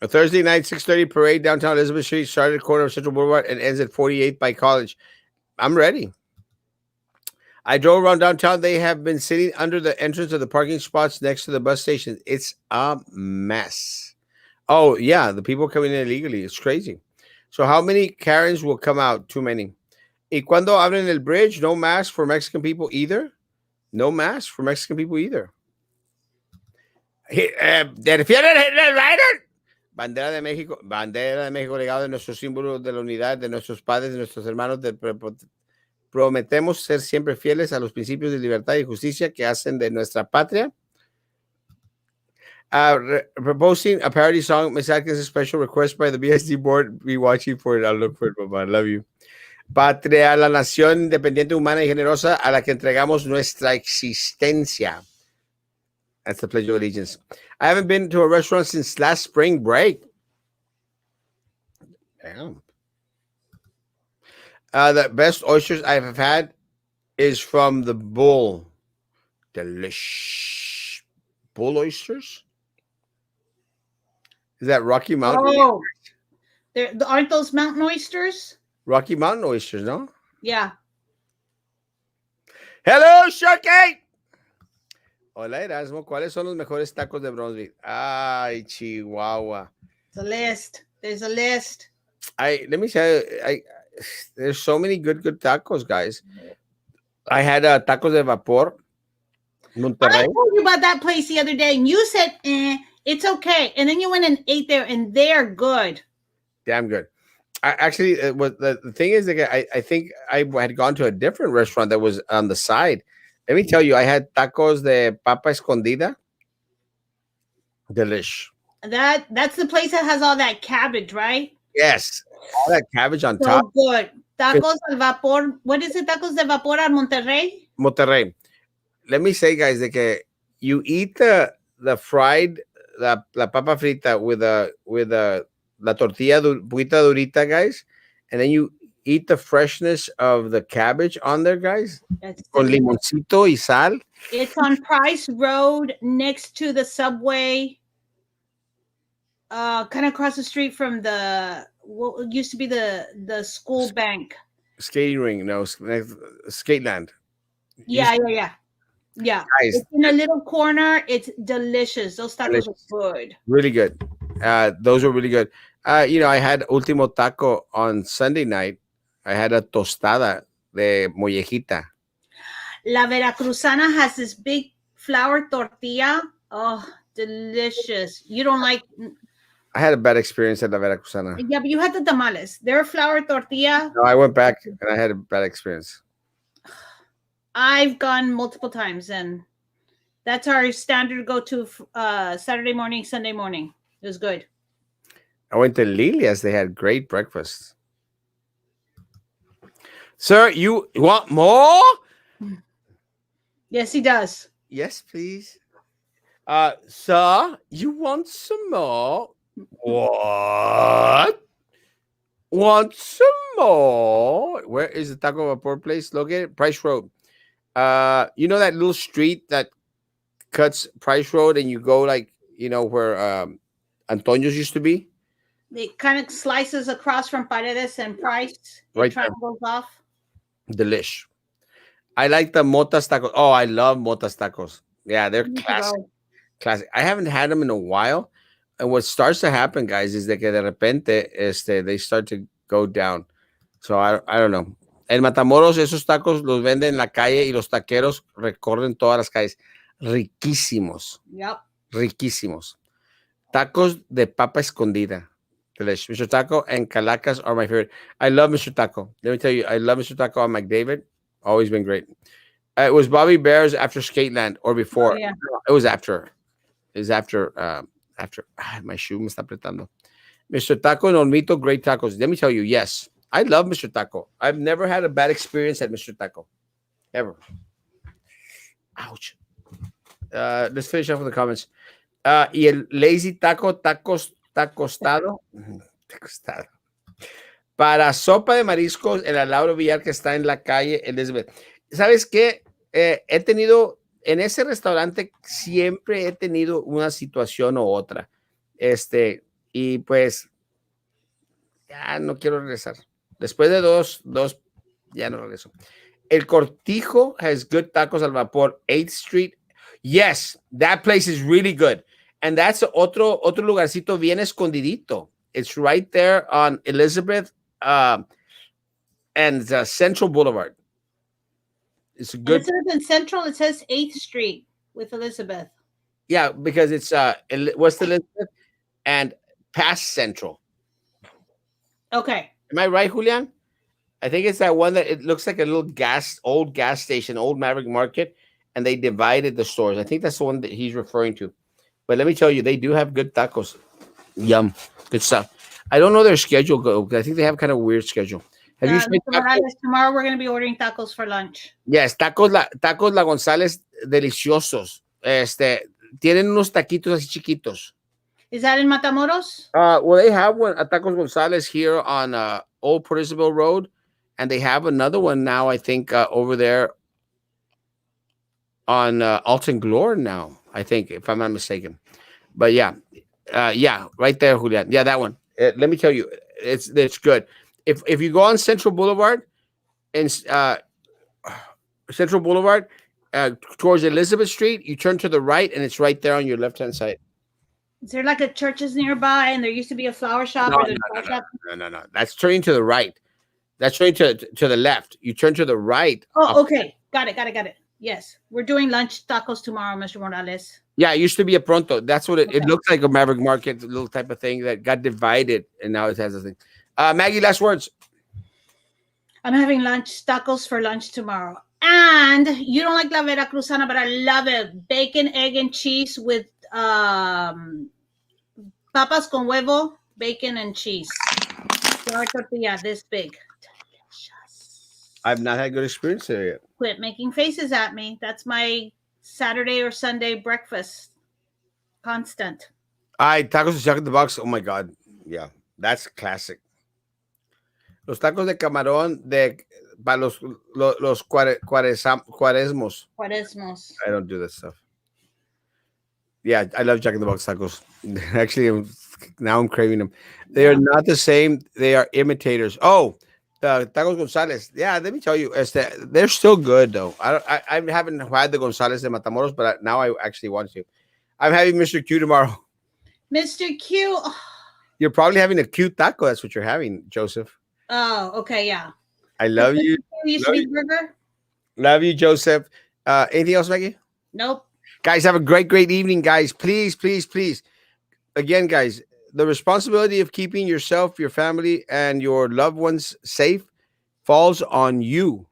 [SPEAKER 1] A Thursday night 6:30 parade downtown Elizabeth Street started at the corner of Central Boulevard and ends at 48th by College. I'm ready. I drove around downtown. They have been sitting under the entrance of the parking spots next to the bus station. It's a mess. Oh, yeah, the people coming in illegally. It's crazy. So how many Karens will come out? Too many. Y cuando abren el bridge, no mask for Mexican people either. No mask for Mexican people either. ¿Defienden Hitler Rider? Bandera de México, legado de nuestros símbolos de la unidad, de nuestros padres, de nuestros hermanos. Prometemos ser siempre fieles a los principios de libertad y justicia que hacen de nuestra patria. Proposing a parody song. Miss Atkins, a special request by the BSD board. Be watching for it. I'll look for it, Mama. I love you. Patria, la nación independiente, humana y generosa a la que entregamos nuestra existencia. That's the Pledge of Allegiance. I haven't been to a restaurant since last spring break. Damn. The best oysters I have had is from the Bull. Delish. Bull oysters? Is that Rocky Mountain?
[SPEAKER 2] Oh, aren't those mountain oysters?
[SPEAKER 1] Rocky Mountain oysters, no?
[SPEAKER 2] Yeah.
[SPEAKER 1] Hello, Sharky. Hola, Erasmo. ¿Cuáles son los mejores tacos de Bronzeville? Ay, Chihuahua.
[SPEAKER 2] It's a list. There's a list.
[SPEAKER 1] Let me tell you, there's so many good tacos, guys. I had tacos de vapor, Monterrey.
[SPEAKER 2] I told you about that place the other day, and you said, it's okay. And then you went and ate there, and they're good.
[SPEAKER 1] Damn good. Actually, the thing is, I think I had gone to a different restaurant that was on the side. Let me tell you, I had tacos de papa escondida. Delish.
[SPEAKER 2] That's the place that has all that cabbage, right?
[SPEAKER 1] Yes. All that cabbage on
[SPEAKER 2] So
[SPEAKER 1] top.
[SPEAKER 2] good. Tacos al vapor. What is it? Tacos de vapor at Monterrey?
[SPEAKER 1] Monterrey. Let me say, guys, that you eat the fried, la papa frita with la tortilla poquita durita, guys, and then you eat the freshness of the cabbage on there, guys. Con limoncito y sal.
[SPEAKER 2] It's on Price Road next to the subway. Kind of across the street from what used to be the school bank.
[SPEAKER 1] Skating ring, no, Skateland.
[SPEAKER 2] Yeah. Guys, it's in a little corner. It's delicious. Those tacos are good.
[SPEAKER 1] Really good. Those were really good. I had Ultimo Taco on Sunday night. I had a tostada de mollejita.
[SPEAKER 2] La Veracruzana has this big flour tortilla. Oh, delicious. You don't like...
[SPEAKER 1] I had a bad experience at La Veracruzana.
[SPEAKER 2] Yeah, but you had the tamales. Their flour tortilla.
[SPEAKER 1] No, I went back and I had a bad experience.
[SPEAKER 2] I've gone multiple times, and that's our standard go-to Saturday morning, Sunday morning. It was good.
[SPEAKER 1] I went to Lilia's. They had great breakfast. Sir, you want more?
[SPEAKER 2] Yes, he does.
[SPEAKER 1] Yes, please. Sir, you want some more? What? Want some more? Where is the Taco Vapor place located? Price Road. You know that little street that cuts Price Road, and you go where Antonio's used to be?
[SPEAKER 2] It kind of slices across from Paredes and Price.
[SPEAKER 1] Right.
[SPEAKER 2] Triangles off.
[SPEAKER 1] Delish. I like the Motas tacos. Oh, I love Motas tacos. Yeah, they're classic. I haven't had them in a while. And what starts to happen, guys, is that de repente they start to go down. So I don't know. En Matamoros, esos tacos los venden en la calle y los taqueros recorren todas las calles. Riquísimos.
[SPEAKER 2] Yep.
[SPEAKER 1] Riquísimos. Tacos de papa escondida. Delish. Mr. Taco and Calacas are my favorite. I love Mr. Taco. Let me tell you, I love Mr. Taco on McDavid. Always been great. It was Bobby Bear's after Skateland or before.
[SPEAKER 2] Oh, yeah.
[SPEAKER 1] It was after. It was after. My shoe me está apretando. Mr. Taco and Olmito, great tacos. Let me tell you, yes, I love Mr. Taco. I've never had a bad experience at Mr. Taco, ever. Ouch. Let's finish off with the comments. Y el lazy taco, tacostado. Tacostado. Para sopa de mariscos, el Lauro Villar que está en la calle Elizabeth. ¿Sabes qué? He tenido, en ese restaurante siempre he tenido una situación u otra. Y pues, ya no quiero regresar. Después de dos, ya no regreso. El Cortijo has good tacos al vapor, 8th Street. Yes, that place is really good. And that's otro lugarcito bien escondidito. It's right there on Elizabeth and Central Boulevard. It's a good.
[SPEAKER 2] Elizabeth and Central, it says 8th Street with Elizabeth.
[SPEAKER 1] Yeah, because it's what's the Elizabeth and past Central.
[SPEAKER 2] Okay.
[SPEAKER 1] Am I right, Julian? I think it's that one that it looks like a little old gas station, old Maverick Market, and they divided the stores. I think that's the one that he's referring to. But let me tell you, they do have good tacos. Yum, good stuff. I don't know their schedule. I think they have kind of a weird schedule. Have you tried
[SPEAKER 2] Mr. Morales, tomorrow we're going to be ordering tacos for lunch.
[SPEAKER 1] Yes, tacos La González deliciosos. Tienen unos taquitos así chiquitos.
[SPEAKER 2] Is that in Matamoros?
[SPEAKER 1] Well, they have one at Tacos González here on Old Port Isabel Road, and they have another one now, I think, over there on Alton Glore now, I think, if I'm not mistaken. But yeah, right there, Julian. Yeah, that one. Let me tell you, it's good. If you go on Central Boulevard and Central Boulevard towards Elizabeth Street, you turn to the right, and it's right there on your left-hand side.
[SPEAKER 2] Is there like a churches nearby, and there used to be a flower shop?
[SPEAKER 1] No. That's turning to the right. That's turning to the left. You turn to the right.
[SPEAKER 2] Oh, okay. Got it. Yes. We're doing lunch tacos tomorrow, Mr. Morales.
[SPEAKER 1] Yeah, it used to be a Pronto. That's what it looks like, a Maverick Market, little type of thing that got divided, and now it has a thing. Maggie, last words.
[SPEAKER 2] I'm having tacos for lunch tomorrow. And you don't like la Veracruzana, but I love it. Bacon, egg, and cheese with papas con huevo, bacon, and cheese. Flour tortilla, this big. Delicious.
[SPEAKER 1] I've not had good experience there yet.
[SPEAKER 2] Quit making faces at me. That's my Saturday or Sunday breakfast. Constant.
[SPEAKER 1] Tacos de Jack in the Box. Oh my God. Yeah, that's classic. Los tacos de camarón para los cuaresmos. I don't do that stuff. Yeah, I love Jack in the Box tacos. Actually, now I'm craving them. They are not the same. They are imitators. Oh, the Tacos González. Yeah, let me tell you, they're still good, though. I haven't had the González de Matamoros, but now I actually want to. I'm having Mr. Q tomorrow.
[SPEAKER 2] Mr. Q. Oh.
[SPEAKER 1] You're probably having a cute taco. That's what you're having, Joseph.
[SPEAKER 2] Oh, okay, yeah.
[SPEAKER 1] I love you.
[SPEAKER 2] Used to be burger.
[SPEAKER 1] Love you, Joseph. Anything else, Maggie?
[SPEAKER 2] Nope.
[SPEAKER 1] Guys, have a great evening, guys. Please. Again, guys, the responsibility of keeping yourself, your family, and your loved ones safe falls on you.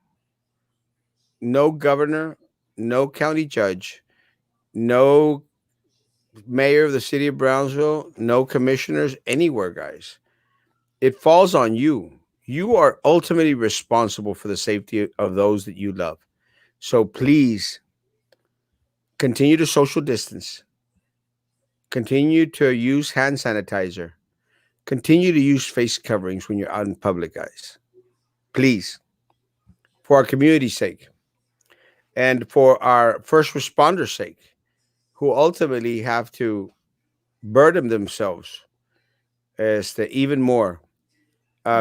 [SPEAKER 1] No governor, no county judge, no mayor of the city of Brownsville, no commissioners anywhere, guys. It falls on you. You are ultimately responsible for the safety of those that you love. So please continue to social distance. Continue to use hand sanitizer. Continue to use face coverings when you're out in public, guys. Please. For our community's sake. And for our first responders' sake, who ultimately have to burden themselves even more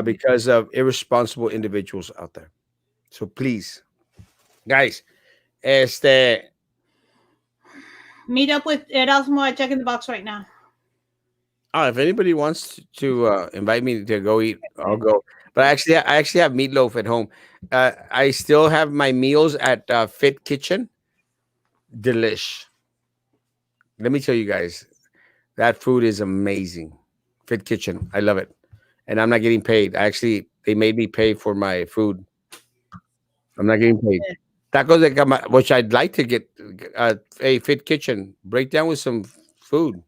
[SPEAKER 1] because of irresponsible individuals out there. So please, guys,
[SPEAKER 2] meet up with Erasmo at Jack in the Box right now.
[SPEAKER 1] Oh, if anybody wants to invite me to go eat, I'll go. But I actually have meatloaf at home. I still have my meals at Fit Kitchen. Delish. Let me tell you guys, that food is amazing. Fit Kitchen, I love it, and I'm not getting paid. They made me pay for my food. I'm not getting paid. Tacos de cama, which I'd like to get a Fit Kitchen break down with some food.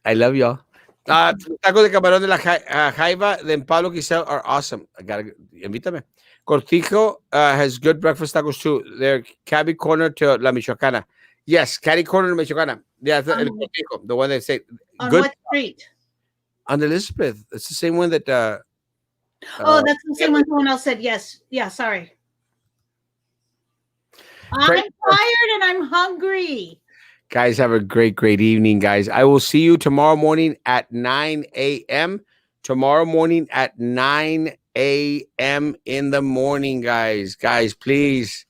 [SPEAKER 1] I love y'all. Tacos de camarón de la Jaiba then Pablo Quisel are awesome. I gotta invítame. Cortijo has good breakfast tacos too. They're Cabby Corner to La Michoacana. Yes, Caddy Corner to Michoacana. Yeah, el Cortijo, the one they say
[SPEAKER 2] On
[SPEAKER 1] good
[SPEAKER 2] what street?
[SPEAKER 1] on Elizabeth. It's the same one that.
[SPEAKER 2] Oh, that's the same one someone else said. Yes. Yeah, sorry. I'm tired and I'm hungry.
[SPEAKER 1] Guys, have a great evening, guys. I will see you tomorrow morning at 9 a.m. Tomorrow morning at 9 a.m. in the morning, guys. Guys, please.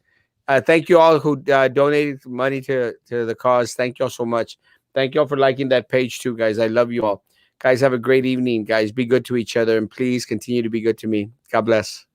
[SPEAKER 1] Thank you all who donated money to the cause. Thank you all so much. Thank you all for liking that page too, guys. I love you all. Guys, have a great evening, guys. Be good to each other, and please continue to be good to me. God bless.